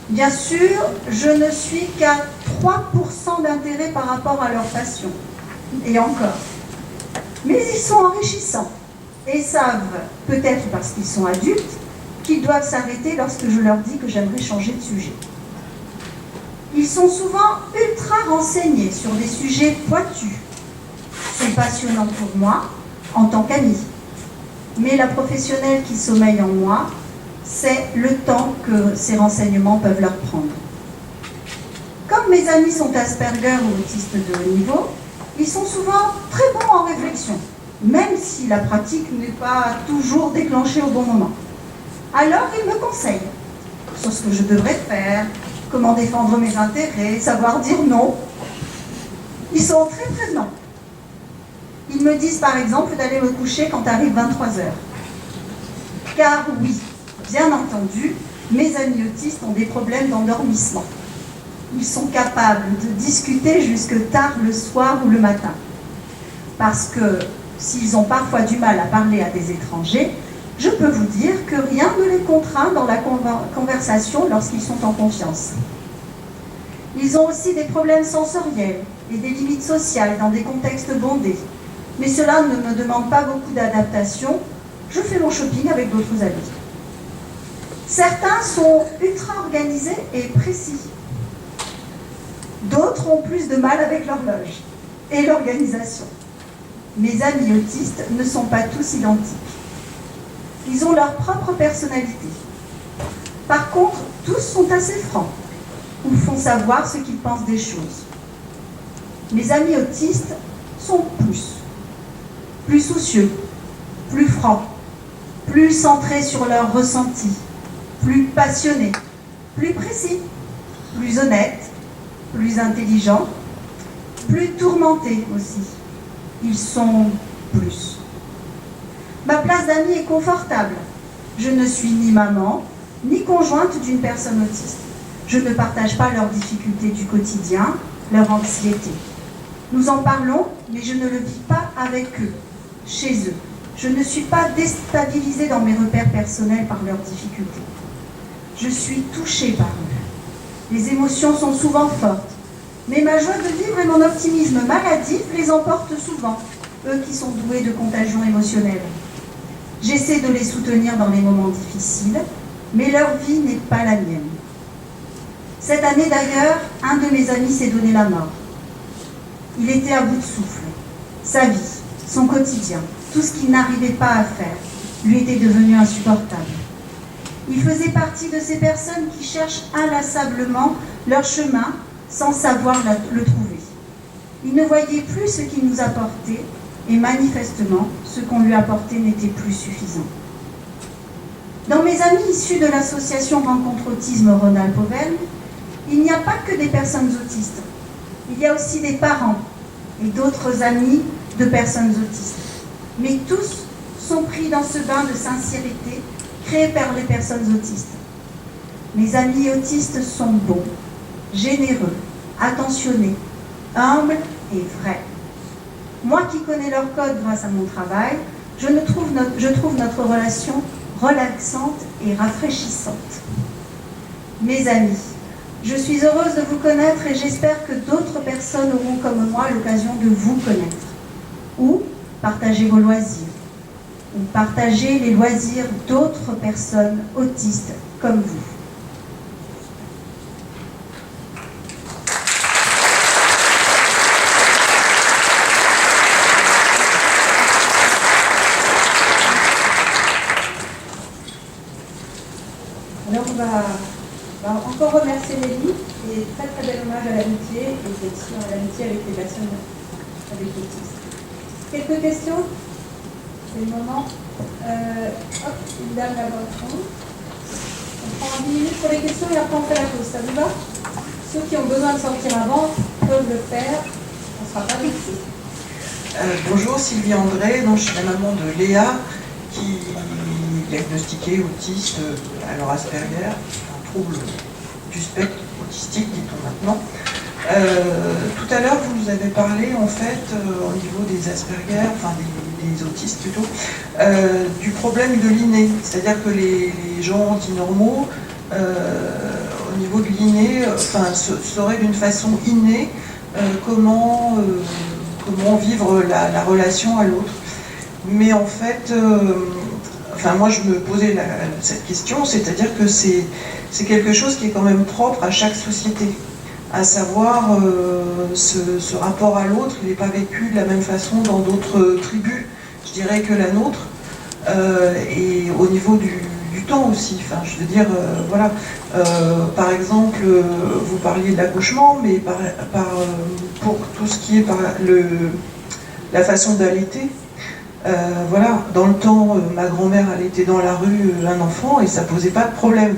Bien sûr, je ne suis qu'à 3% d'intérêt par rapport à leur passion, et encore. Mais ils sont enrichissants et savent, peut-être parce qu'ils sont adultes, qu'ils doivent s'arrêter lorsque je leur dis que j'aimerais changer de sujet. Ils sont souvent ultra renseignés sur des sujets pointus. C'est passionnant pour moi, en tant qu'amie. Mais la professionnelle qui sommeille en moi, c'est le temps que ces renseignements peuvent leur prendre. Comme mes amis sont Asperger ou autistes de haut niveau, ils sont souvent très bons en réflexion, même si la pratique n'est pas toujours déclenchée au bon moment. Alors ils me conseillent sur ce que je devrais faire, comment défendre mes intérêts, savoir dire non. Ils sont très présents. Ils me disent par exemple d'aller me coucher quand arrive 23h. Car oui, bien entendu, mes amis autistes ont des problèmes d'endormissement. Ils sont capables de discuter jusque tard le soir ou le matin. Parce que s'ils ont parfois du mal à parler à des étrangers, je peux vous dire que rien ne les contraint dans la conversation lorsqu'ils sont en confiance. Ils ont aussi des problèmes sensoriels et des limites sociales dans des contextes bondés. Mais cela ne me demande pas beaucoup d'adaptation. Je fais mon shopping avec d'autres amis. Certains sont ultra organisés et précis. D'autres ont plus de mal avec l'horloge et l'organisation. Mes amis autistes ne sont pas tous identiques. Ils ont leur propre personnalité. Par contre, tous sont assez francs ou font savoir ce qu'ils pensent des choses. Mes amis autistes sont plus soucieux, plus francs, plus centrés sur leurs ressentis, plus passionnés, plus précis, plus honnêtes, plus intelligents, plus tourmentés aussi. Ils sont plus. Ma place d'amis est confortable. Je ne suis ni maman, ni conjointe d'une personne autiste. Je ne partage pas leurs difficultés du quotidien, leur anxiété. Nous en parlons, mais je ne le vis pas avec eux, chez eux. Je ne suis pas déstabilisée dans mes repères personnels par leurs difficultés. Je suis touchée par eux. Les émotions sont souvent fortes, mais ma joie de vivre et mon optimisme maladif les emportent souvent, eux qui sont doués de contagion émotionnelle. J'essaie de les soutenir dans les moments difficiles, mais leur vie n'est pas la mienne. Cette année d'ailleurs, un de mes amis s'est donné la mort. Il était à bout de souffle. Sa vie, son quotidien, tout ce qu'il n'arrivait pas à faire, lui était devenu insupportable. Il faisait partie de ces personnes qui cherchent inlassablement leur chemin sans savoir le trouver. Il ne voyait plus ce qu'il nous apportait et manifestement, ce qu'on lui apportait n'était plus suffisant. Dans mes amis issus de l'association Rencontre Autisme Rhône-Alpes-Auvergne, il n'y a pas que des personnes autistes. Il y a aussi des parents et d'autres amis de personnes autistes. Mais tous sont pris dans ce bain de sincérité créé par les personnes autistes. Mes amis autistes sont bons, généreux, attentionnés, humbles et vrais. Moi qui connais leur code grâce à mon travail, je trouve notre relation relaxante et rafraîchissante. Mes amis, je suis heureuse de vous connaître et j'espère que d'autres personnes auront comme moi l'occasion de vous connaître. Ou partager vos loisirs. Ou partager les loisirs d'autres personnes autistes comme vous. Alors on va encore remercier Nelly et très très bel hommage à l'amitié et bien sûr à l'amitié avec les personnes avec autisme. Quelques questions? C'est le moment. Hop, une dame là-bas au fond. On prend 10 minutes pour les questions et après on fait la pause. Ça vous va? Ceux qui ont besoin de sortir avant peuvent le faire. On ne sera pas vexés. Bonjour, Sylvie André. Donc, je suis la maman de Léa qui est diagnostiquée autiste, alors Asperger, un trouble du spectre autistique, dit-on maintenant. Tout à l'heure, vous nous avez parlé, en fait, au niveau des Asperger, enfin des autistes plutôt, du problème de l'inné. C'est-à-dire que les gens dits normaux, au niveau de l'inné, sauraient d'une façon innée comment vivre la relation à l'autre. Mais en fait, moi je me posais cette question, c'est-à-dire que c'est quelque chose qui est quand même propre à chaque société. À savoir, ce rapport à l'autre, il n'est pas vécu de la même façon dans d'autres tribus, je dirais, que la nôtre. Et au niveau du temps aussi, je veux dire, voilà. Par exemple, vous parliez de l'accouchement, mais pour tout ce qui est la façon d'allaiter, voilà, dans le temps, ma grand-mère allaitait dans la rue un enfant et ça posait pas de problème.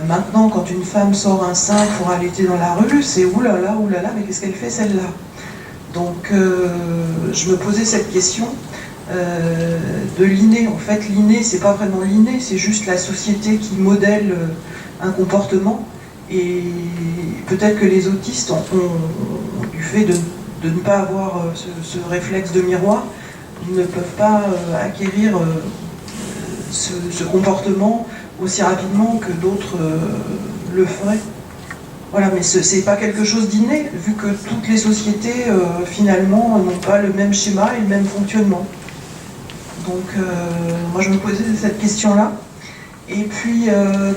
Maintenant, quand une femme sort un sein pour allaiter dans la rue, c'est oulala, mais qu'est-ce qu'elle fait celle-là? Donc, je me posais cette question de l'inné. En fait, l'inné, c'est pas vraiment l'inné, c'est juste la société qui modèle un comportement. Et peut-être que les autistes du fait de ne pas avoir ce réflexe de miroir, ne peuvent pas acquérir ce comportement aussi rapidement que d'autres le feraient. Voilà, mais ce n'est pas quelque chose d'inné, vu que toutes les sociétés, finalement, n'ont pas le même schéma et le même fonctionnement. Donc, moi, je me posais cette question-là. Et puis,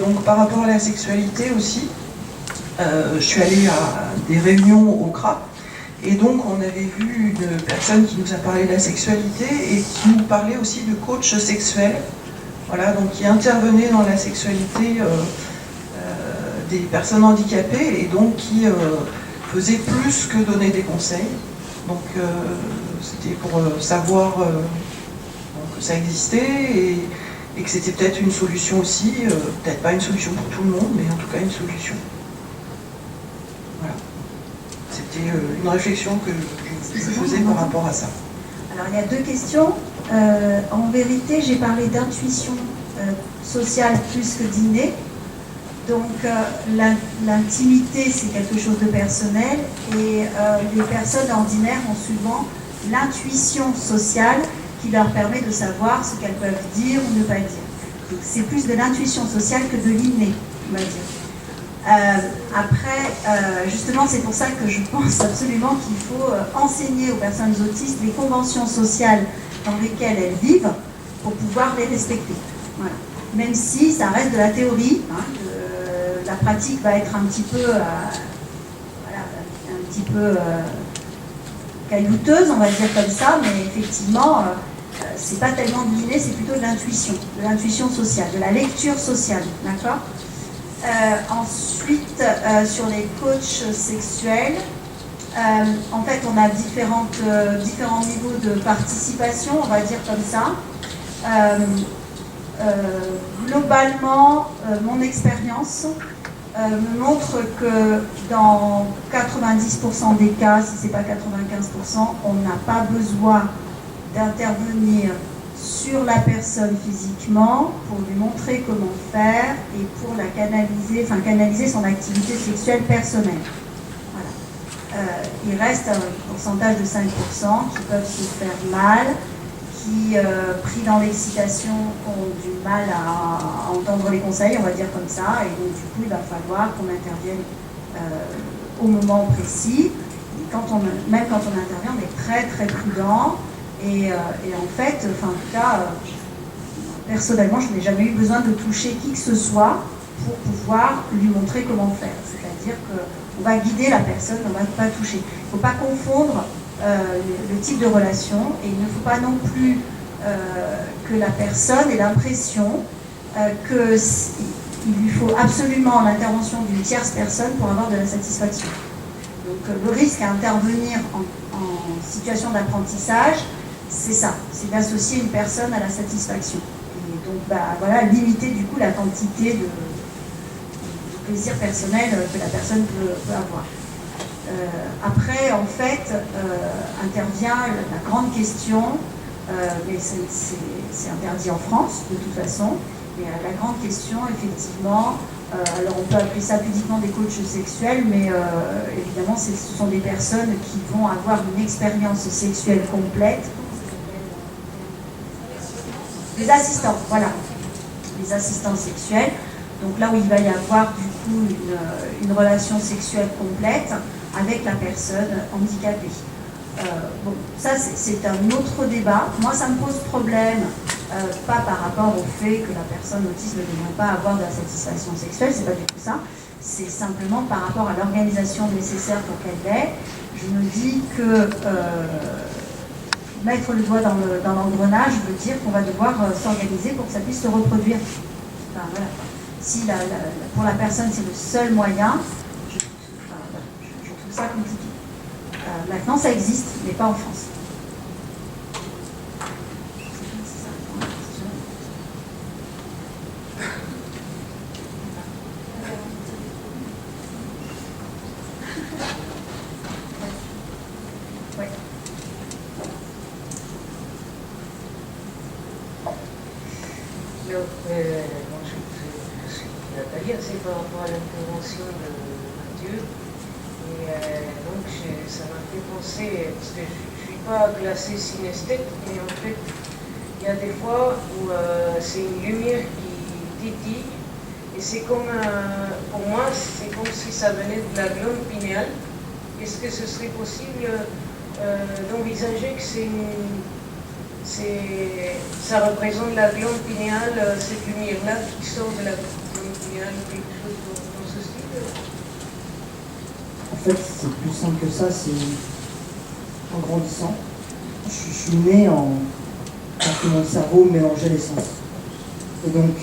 donc, par rapport à la sexualité aussi, je suis allée à des réunions au CRA, et donc on avait vu une personne qui nous a parlé de la sexualité et qui nous parlait aussi de coach sexuel, voilà, donc qui intervenait dans la sexualité des personnes handicapées et donc qui faisait plus que donner des conseils. Donc c'était pour savoir que ça existait et que c'était peut-être une solution aussi, peut-être pas une solution pour tout le monde, mais en tout cas une solution. Voilà. C'était une réflexion que je faisais par rapport à ça. Alors il y a deux questions. En vérité, j'ai parlé d'intuition sociale plus que d'inné. Donc l'intimité, c'est quelque chose de personnel et les personnes ordinaires ont souvent l'intuition sociale qui leur permet de savoir ce qu'elles peuvent dire ou ne pas dire. Donc c'est plus de l'intuition sociale que de l'inné, on va dire. Après, justement, c'est pour ça que je pense absolument qu'il faut enseigner aux personnes autistes les conventions sociales dans lesquelles elles vivent pour pouvoir les respecter. Voilà. Même si ça reste de la théorie, hein, la pratique va être un petit peu, caillouteuse, on va dire comme ça, mais effectivement, c'est pas tellement de l'inné, c'est plutôt de l'intuition sociale, de la lecture sociale, d'accord ? Ensuite, sur les coachs sexuels, en fait, on a différents niveaux de participation, on va dire comme ça. Globalement, mon expérience me montre que dans 90% des cas, si ce n'est pas 95%, on n'a pas besoin d'intervenir sur la personne physiquement pour lui montrer comment faire et pour la canaliser son activité sexuelle personnelle. Voilà. Il reste un pourcentage de 5% qui peuvent se faire mal, qui, pris dans l'excitation, ont du mal à entendre les conseils, on va dire comme ça, et donc du coup il va falloir qu'on intervienne au moment précis. Et même quand on intervient, on est très très prudent. Et en fait, en tout cas, personnellement, je n'ai jamais eu besoin de toucher qui que ce soit pour pouvoir lui montrer comment faire. C'est-à-dire qu'on va guider la personne, on ne va pas toucher. Il ne faut pas confondre le type de relation et il ne faut pas non plus que la personne ait l'impression qu'il lui faut absolument l'intervention d'une tierce personne pour avoir de la satisfaction. Donc le risque à intervenir en situation d'apprentissage, c'est ça, c'est d'associer une personne à la satisfaction. Et donc, voilà, limiter du coup la quantité de plaisir personnel que la personne peut avoir. Après, en fait, intervient la grande question, mais c'est interdit en France de toute façon, mais la grande question, effectivement, alors on peut appeler ça pudiquement des coachs sexuels, mais évidemment, ce sont des personnes qui vont avoir une expérience sexuelle complète. Les assistants, voilà, les assistants sexuels. Donc là où il va y avoir du coup une relation sexuelle complète avec la personne handicapée. Bon, ça c'est un autre débat. Moi ça me pose problème, pas par rapport au fait que la personne autiste ne devrait pas avoir de la satisfaction sexuelle, c'est pas du tout ça. C'est simplement par rapport à l'organisation nécessaire pour qu'elle l'ait. Je me dis que mettre le doigt dans l'engrenage veut dire qu'on va devoir s'organiser pour que ça puisse se reproduire. Enfin, voilà. Si pour la personne c'est le seul moyen, je trouve ça compliqué. Maintenant ça existe, mais pas en France. C'est par rapport à l'intervention de Mathieu. Et donc ça m'a fait penser, parce que je ne suis pas classée synesthète, mais en fait, il y a des fois où c'est une lumière qui titille, et c'est comme, pour moi, c'est comme si ça venait de la glande pinéale. Est-ce que ce serait possible d'envisager que ça représente la glande pinéale, cette lumière-là qui sort de la glande pinéale, quelque chose dans ce style? En fait, c'est plus simple que ça, c'est en grandissant. Je suis né quand que mon cerveau mélangeait les sens. Et donc,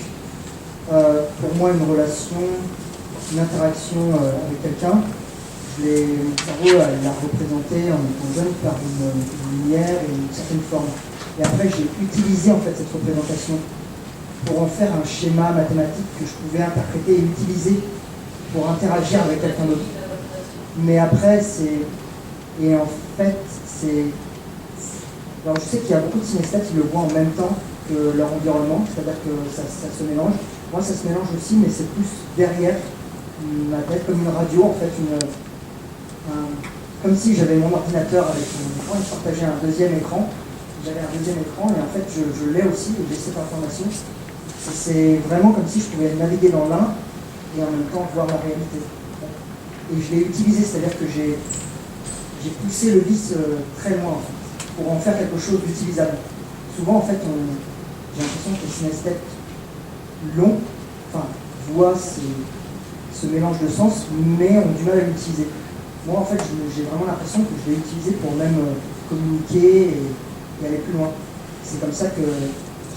pour moi, une relation, une interaction avec quelqu'un, mon cerveau l'a représenté en étant jeune par une lumière et une certaine forme. Et après, j'ai utilisé en fait cette représentation pour en faire un schéma mathématique que je pouvais interpréter et utiliser pour interagir avec quelqu'un d'autre. Mais après, et en fait, alors je sais qu'il y a beaucoup de synesthètes qui le voient en même temps que leur environnement, c'est-à-dire que ça se mélange. Moi, ça se mélange aussi, mais c'est plus derrière ma tête, comme une radio, en fait, comme si j'avais mon ordinateur avec mon écran et je partageais un deuxième écran. J'avais un deuxième écran et en fait, je l'ai aussi, et j'ai cette information. C'est vraiment comme si je pouvais naviguer dans l'un et en même temps voir la réalité. Et je l'ai utilisé, c'est-à-dire que j'ai poussé le vice très loin, en fait, pour en faire quelque chose d'utilisable. Souvent, en fait, j'ai l'impression que les synesthètes voient ce mélange de sens, mais ont du mal à l'utiliser. Moi, en fait, j'ai vraiment l'impression que je l'ai utilisé pour même communiquer et aller plus loin. C'est comme ça que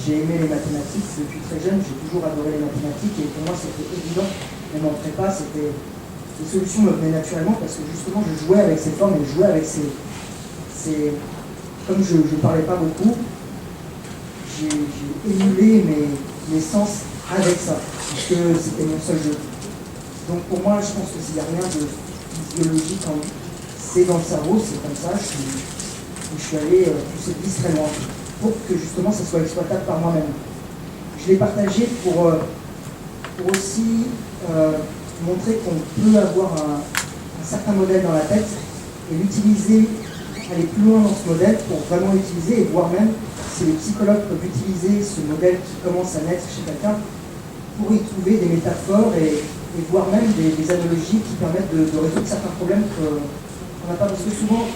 j'ai aimé les mathématiques depuis très jeune. J'ai toujours adoré les mathématiques et pour moi, c'était évident. Même en prépa, les solutions me venaient naturellement parce que justement, je jouais avec ces formes et je jouais avec ces comme je ne parlais pas beaucoup, j'ai émulé mes sens avec ça, parce que c'était mon seul jeu. Donc pour moi, je pense que s'il n'y a rien de physiologique en lui, c'est dans le cerveau, c'est comme ça, je suis allé pousser le vice très loin, pour que justement ça soit exploitable par moi-même. Je l'ai partagé pour aussi montrer qu'on peut avoir un certain modèle dans la tête et l'utiliser, aller plus loin dans ce modèle pour vraiment l'utiliser et voir même si les psychologues peuvent utiliser ce modèle qui commence à naître chez quelqu'un pour y trouver des métaphores et voir même des analogies qui permettent de résoudre certains problèmes qu'on n'a pas. Parce que souvent,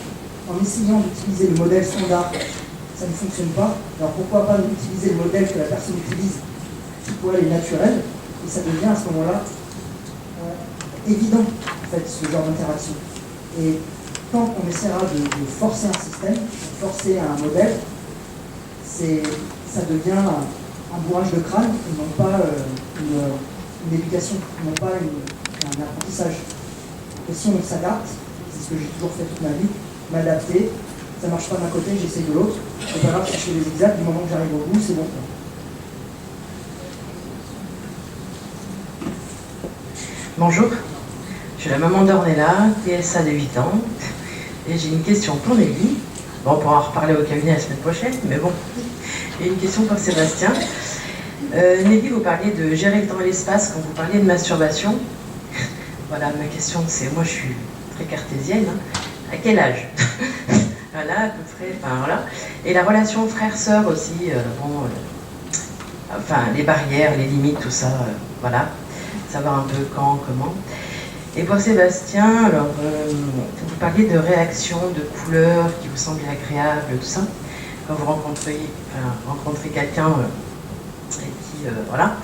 en essayant d'utiliser le modèle standard, ça ne fonctionne pas. Alors pourquoi pas utiliser le modèle que la personne utilise, qui pour elle est naturel, et ça devient à ce moment-là évident, en fait, ce genre d'interaction. Et tant qu'on essaiera de forcer un système, de forcer un modèle, ça devient un bourrage de crâne et non pas une éducation, non pas un apprentissage. Et si on s'adapte, c'est ce que j'ai toujours fait toute ma vie, m'adapter, ça ne marche pas d'un côté, j'essaie de l'autre, c'est pas grave si je fais des zigzags, du moment que j'arrive au bout, c'est bon. Bonjour, je suis la maman d'Ornella, TSA de 8 ans, et j'ai une question pour Nelly. Bon, on pourra en reparler au cabinet la semaine prochaine, mais bon. Et une question pour Sébastien. Nelly, vous parliez de gérer le temps et l'espace quand vous parliez de masturbation. Voilà, ma question c'est, moi je suis très cartésienne, hein. À quel âge? Voilà, à peu près, enfin voilà. Et la relation frère-sœur aussi, enfin les barrières, les limites, tout ça, voilà. Savoir un peu quand, comment. Et pour Sébastien, alors, vous parliez de réactions, de couleurs qui vous semblaient agréables, tout ça, quand vous rencontrez quelqu'un et qui, voilà.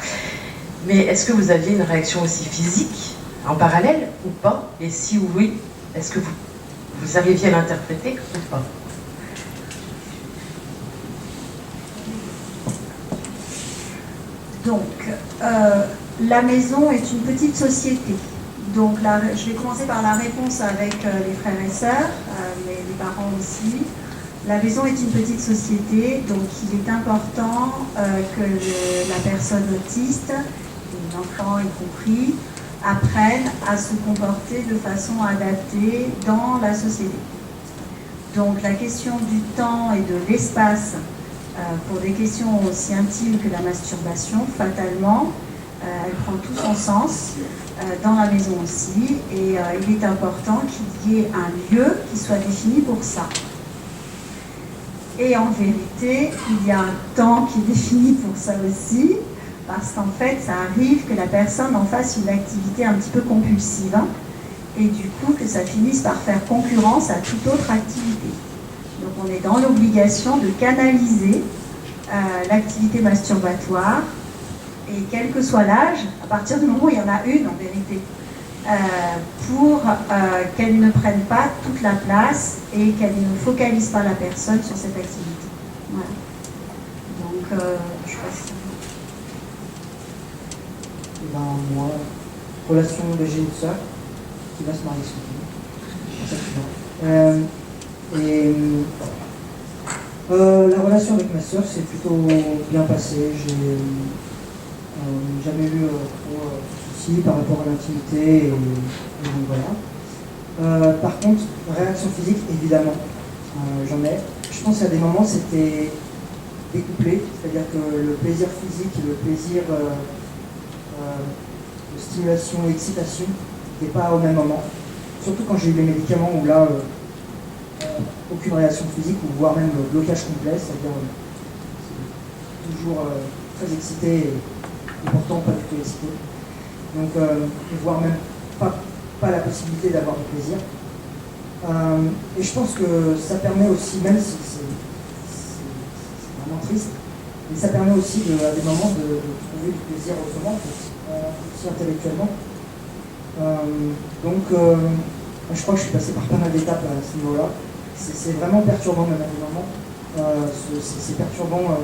Mais est-ce que vous aviez une réaction aussi physique, en parallèle, ou pas? Et si oui, est-ce que vous arriviez à l'interpréter ou pas? Donc, la maison est une petite société. Donc je vais commencer par la réponse avec les frères et sœurs, les parents aussi. La maison est une petite société, donc il est important que la personne autiste, l'enfant y compris, apprenne à se comporter de façon adaptée dans la société. Donc la question du temps et de l'espace, pour des questions aussi intimes que la masturbation, fatalement, elle prend tout son sens dans la maison aussi, et il est important qu'il y ait un lieu qui soit défini pour ça. Et en vérité, il y a un temps qui est défini pour ça aussi, parce qu'en fait, ça arrive que la personne en fasse une activité un petit peu compulsive, hein, et du coup que ça finisse par faire concurrence à toute autre activité. Donc on est dans l'obligation de canaliser l'activité masturbatoire, et quel que soit l'âge, à partir du moment où il y en a une en vérité, pour qu'elle ne prenne pas toute la place et qu'elle ne focalise pas la personne sur cette activité. Voilà. Donc, je sais pas si ça... Et ben moi, relation de j'ai une sœur qui va se marier ce week-end. La relation avec ma sœur s'est plutôt bien passée. J'ai jamais eu trop de soucis par rapport à l'intimité et donc voilà. Par contre, réaction physique, évidemment, j'en ai. Je pense qu'à des moments, c'était découplé, c'est-à-dire que le plaisir physique et le plaisir de stimulation et excitation n'étaient pas au même moment. Surtout quand j'ai eu les médicaments où là, aucune réaction physique, ou voire même blocage complet, c'est-à-dire toujours très excité et pourtant pas du tout excité. Donc, voire même pas la possibilité d'avoir du plaisir. Et je pense que ça permet aussi, même si c'est vraiment triste, mais ça permet aussi à des moments de trouver du plaisir autrement, aussi intellectuellement. Je crois que je suis passé par pas mal d'étapes à ce niveau-là. C'est vraiment perturbant même à des moments. C'est perturbant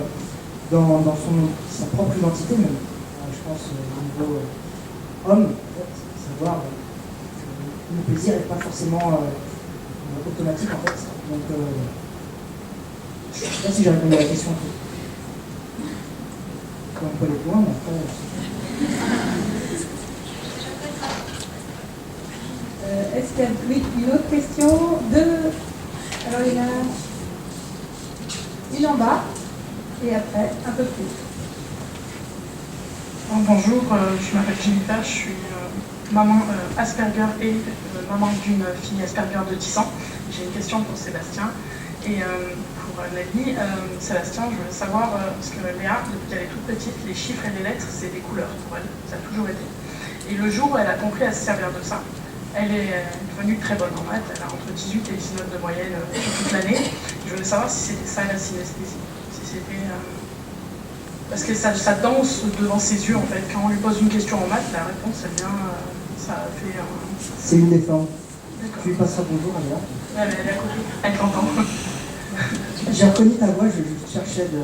dans sa propre identité même. Je pense au niveau homme, en fait, savoir que le plaisir n'est pas forcément automatique en fait. Donc je ne sais pas si j'ai répondu à la question. On peut aller plus loin, mais après. Est-ce qu'il y a une autre question? Alors il y en a une en bas et après un peu plus. Bonjour, je m'appelle Jennifer, je suis maman Asperger et maman d'une fille Asperger de 10 ans. J'ai une question pour Sébastien et pour Nelly. Sébastien, je voulais savoir, parce que Léa, depuis qu'elle est toute petite, les chiffres et les lettres, c'est des couleurs pour elle, ça a toujours été. Et le jour où elle a compris à se servir de ça, elle est devenue très bonne en maths, elle a entre 18 et 19 de moyenne sur toute l'année. Je voulais savoir si c'était ça la synesthésie, si c'était... Parce que ça danse devant ses yeux en fait. Quand on lui pose une question en maths, la réponse elle vient, ça fait... C'est une des formes. D'accord. Tu lui passeras bonjour, Alia. Elle est à côté, elle t'entend. J'ai reconnu ta voix, je cherchais de...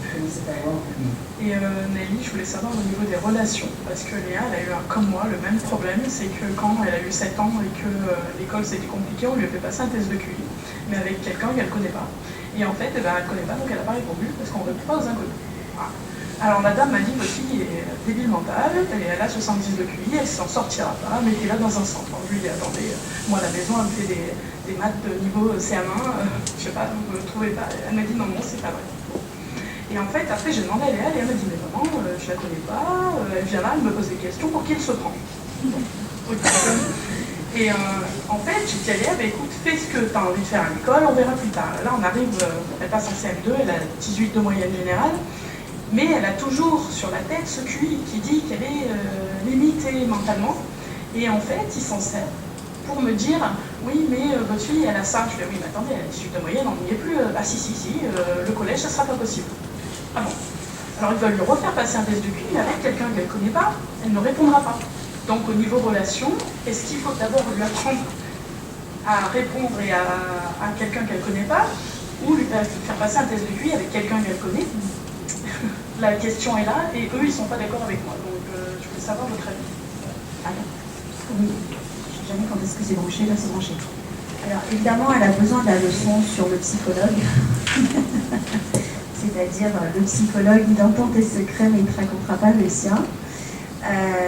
Je connaissais ta voix. Et Nelly, je voulais savoir au niveau des relations, parce que Léa, elle a eu, comme moi, le même problème, c'est que quand elle a eu 7 ans et que l'école c'était compliqué, on lui a fait passer un test de QI, mais avec quelqu'un qu'elle ne connaît pas. Et en fait, elle ne connaît pas, donc elle n'a pas répondu, parce qu'on ne répond pas aux inconnus. Voilà. Alors la dame m'a dit, votre fille est débile mentale, elle a 70 de QI, elle ne s'en sortira pas, mettez-la dans un centre. Alors, je lui ai dit, attendez, moi à la maison, elle me fait des maths de niveau CM1, je sais pas, vous ne trouvez pas. Elle m'a dit, non, c'est pas vrai. Et en fait, après, j'ai demandé à Léa, elle m'a dit, mais maman, je la connais pas, elle vient là, elle me pose des questions, pour qui elle se prend? Bon. Okay. Et en fait, j'ai dit à Léa, écoute, fais ce que tu as envie de faire à l'école, on verra plus tard. Là, on arrive, elle passe en CM2, elle a 18 de moyenne générale, mais elle a toujours sur la tête ce QI qui dit qu'elle est limitée mentalement. Et en fait, il s'en sert pour me dire, oui, mais votre fille, elle a ça. Je lui dis, oui, mais attendez, elle a 18 de moyenne, on n'y est plus. Ah si, le collège, ça ne sera pas possible. Ah bon. Alors, ils veulent lui refaire passer un test de QI avec quelqu'un qu'elle ne connaît pas, elle ne répondra pas. Donc, au niveau relation, est-ce qu'il faut d'abord lui apprendre à répondre et à quelqu'un qu'elle ne connaît pas, ou lui faire passer un test de QI avec quelqu'un qu'elle connaît? La question est là, et eux, ils ne sont pas d'accord avec moi. Donc, je voulais savoir votre avis. Oui, je ne sais jamais quand est-ce que c'est branché, là c'est branché. Alors, évidemment, elle a besoin de la leçon sur le psychologue. C'est-à-dire, le psychologue, il entend tes secrets, mais il ne te racontera pas le sien.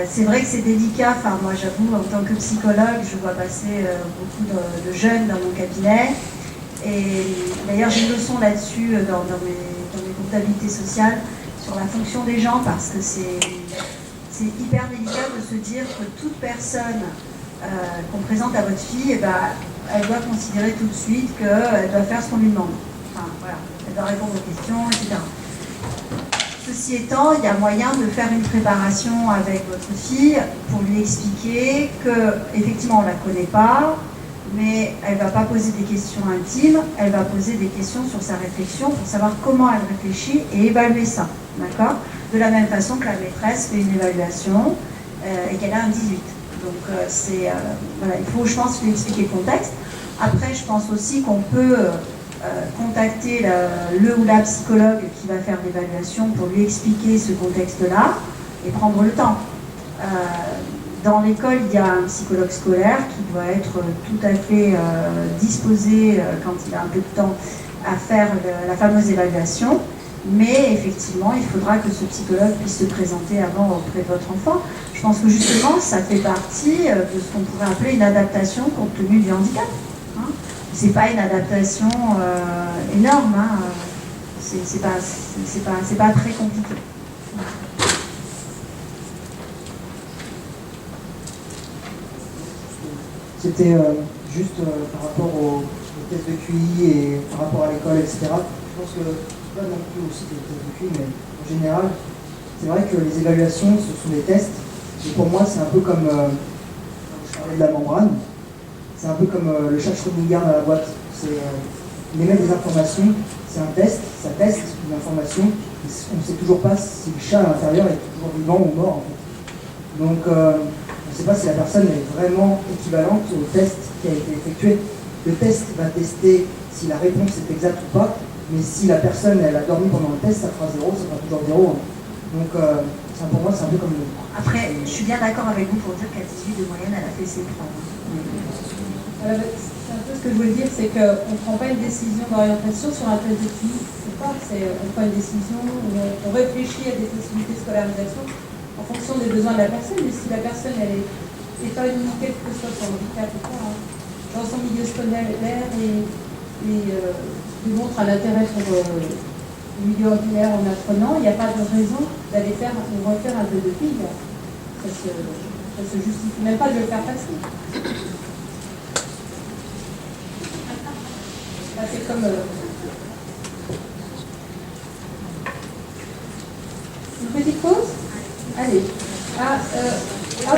C'est vrai que c'est délicat. Enfin, moi, j'avoue, en tant que psychologue, je vois passer beaucoup de jeunes dans mon cabinet. Et d'ailleurs, j'ai une leçon là-dessus dans mes comptabilités sociales sur la fonction des gens, parce que c'est hyper délicat de se dire que toute personne qu'on présente à votre fille, elle doit considérer tout de suite qu'elle doit faire ce qu'on lui demande. Enfin, voilà, elle doit répondre aux questions, etc. Ceci étant, il y a moyen de faire une préparation avec votre fille pour lui expliquer qu'effectivement on ne la connaît pas, mais elle ne va pas poser des questions intimes, elle va poser des questions sur sa réflexion pour savoir comment elle réfléchit et évaluer ça. D'accord ? De la même façon que la maîtresse fait une évaluation et qu'elle a un 18. Donc voilà, il faut, je pense, lui expliquer le contexte. Après, je pense aussi qu'on peut contacter le ou la psychologue qui va faire l'évaluation pour lui expliquer ce contexte-là et prendre le temps. Dans l'école, il y a un psychologue scolaire qui doit être tout à fait disposé, quand il a un peu de temps, à faire la fameuse évaluation. Mais effectivement, il faudra que ce psychologue puisse se présenter avant auprès de votre enfant. Je pense que justement, ça fait partie de ce qu'on pourrait appeler une adaptation compte tenu du handicap. Hein. C'est pas une adaptation énorme. Hein. C'est pas très compliqué. C'était juste par rapport au test de QI et par rapport à l'école, etc. Je pense que, pas non plus aussi des tests de QI, mais en général, c'est vrai que les évaluations, ce sont des tests. Et pour moi, c'est un peu comme, je parlais de la membrane, c'est un peu comme le chat Schrödinger dans la boîte. Il émet des informations, c'est un test, ça teste une information, on ne sait toujours pas si le chat à l'intérieur est toujours vivant ou mort en fait. Donc on ne sait pas si la personne est vraiment équivalente au test qui a été effectué. Le test va tester si la réponse est exacte ou pas, mais si la personne elle a dormi pendant le test, ça fera 0, ça fera toujours 0. Hein. Donc pour moi c'est un peu comme le... Après, je suis bien d'accord avec vous pour dire qu'à 18 de moyenne, elle a fait ses preuves. C'est un peu ce que je voulais dire, c'est qu'on ne prend pas une décision d'orientation sur un test de QI. On prend une décision où on réfléchit à des possibilités de scolarisation en fonction des besoins de la personne. Mais si la personne elle est épanouie, quel que soit son handicap ou pas, dans son milieu scolaire et démontre un intérêt pour le milieu ordinaire en apprenant, il n'y a pas de raison d'aller refaire un test de QI. Ça se justifie même pas de le faire passer. Là, c'est comme une petite pause. Allez. Ah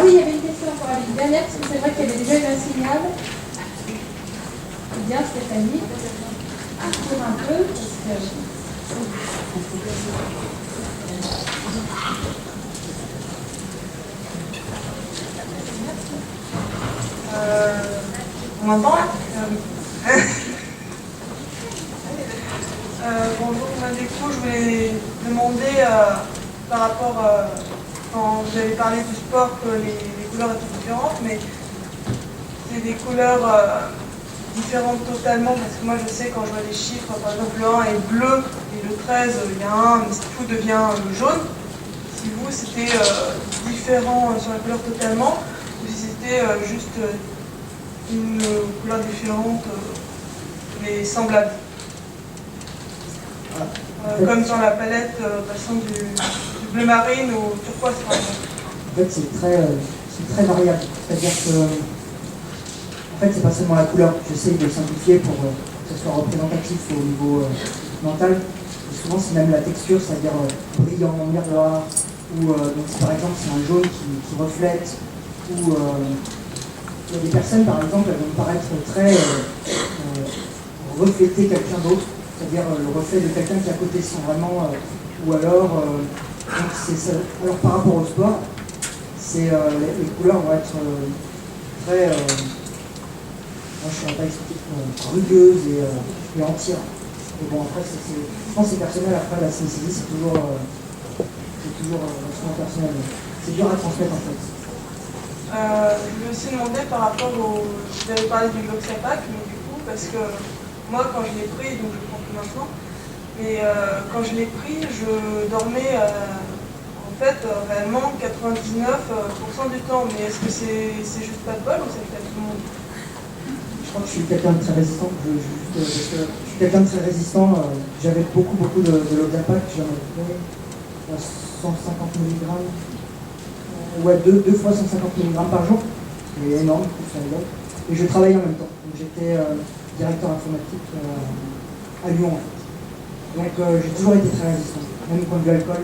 oui, il y avait une question encore. Allez, une dernière, parce que c'est vrai qu'il y avait déjà eu un signal. Bien, Stéphanie. Pour un peu, parce que... On m'entend là? Bonjour, du coup, je voulais demander par rapport, quand vous avez parlé du sport, que les couleurs étaient différentes, mais c'est des couleurs différentes totalement, parce que moi je sais quand je vois des chiffres, par exemple le 1 est bleu et le 13 il y a un, mais tout devient jaune. Si vous c'était différent sur la couleur totalement, ou si c'était juste une couleur différente mais semblable. Comme sur la palette passant du bleu marine au turquoise par exemple. En fait c'est très variable, c'est-à-dire que en fait c'est pas seulement la couleur, j'essaye de simplifier pour que ce soit représentatif au niveau mental. Et souvent c'est même la texture, c'est-à-dire brillant, miroir, ou donc si par exemple c'est un jaune qui reflète, ou il y a des personnes par exemple elles vont paraître très refléter quelqu'un d'autre, c'est-à-dire le reflet de quelqu'un qui est à côté sans vraiment, ou alors, donc c'est ça. Alors par rapport au sport, les couleurs vont être très, moi je ne saurais pas expliquer, rugueuses et entières. Et bon après, je pense que c'est personnel, après la synesthésie c'est toujours vachement personnel. C'est dur à transmettre en fait. Je voulais aussi demander par rapport vous avez parlé du Loxapac, mais du coup, parce que moi, quand je l'ai pris, donc je le prends plus maintenant, mais quand je l'ai pris, je dormais en fait réellement 99% du temps. Mais est-ce que c'est juste pas de bol ou c'est le cas de tout le monde? Je crois que je suis quelqu'un de très résistant. Je suis quelqu'un de très résistant. J'avais beaucoup de Loxapac, j'en avais pris 150 mg. Ouais, deux fois 150 mg par jour. C'est énorme, et je travaillais en même temps. Donc j'étais directeur informatique à Lyon en fait. Donc j'ai toujours été très résistant, même quand de l'alcool.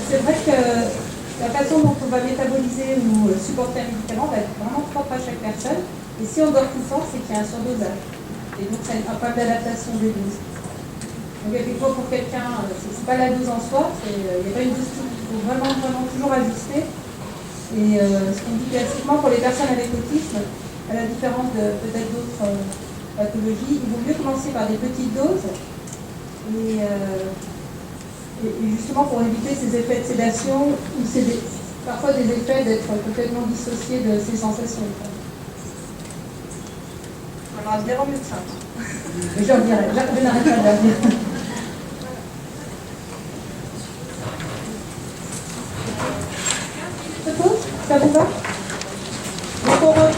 C'est vrai que la façon dont on va métaboliser ou supporter un médicament va être vraiment propre à chaque personne. Et si on dort tout le temps, c'est qu'il y a un surdosage. Et donc c'est un problème d'adaptation des doses. Donc effectivement pour quelqu'un, c'est pas la dose en soi, il n'y a pas une dose qu'il faut vraiment toujours ajuster. Et ce qu'on dit classiquement pour les personnes avec autisme, à la différence de peut-être d'autres pathologies, il vaut mieux commencer par des petites doses et Et justement pour éviter ces effets de sédation, ou parfois des effets d'être complètement dissocié de ces sensations. On va le dire au médecin. Mais je dirais, je n'arrête pas de leur dire. Ça vous va?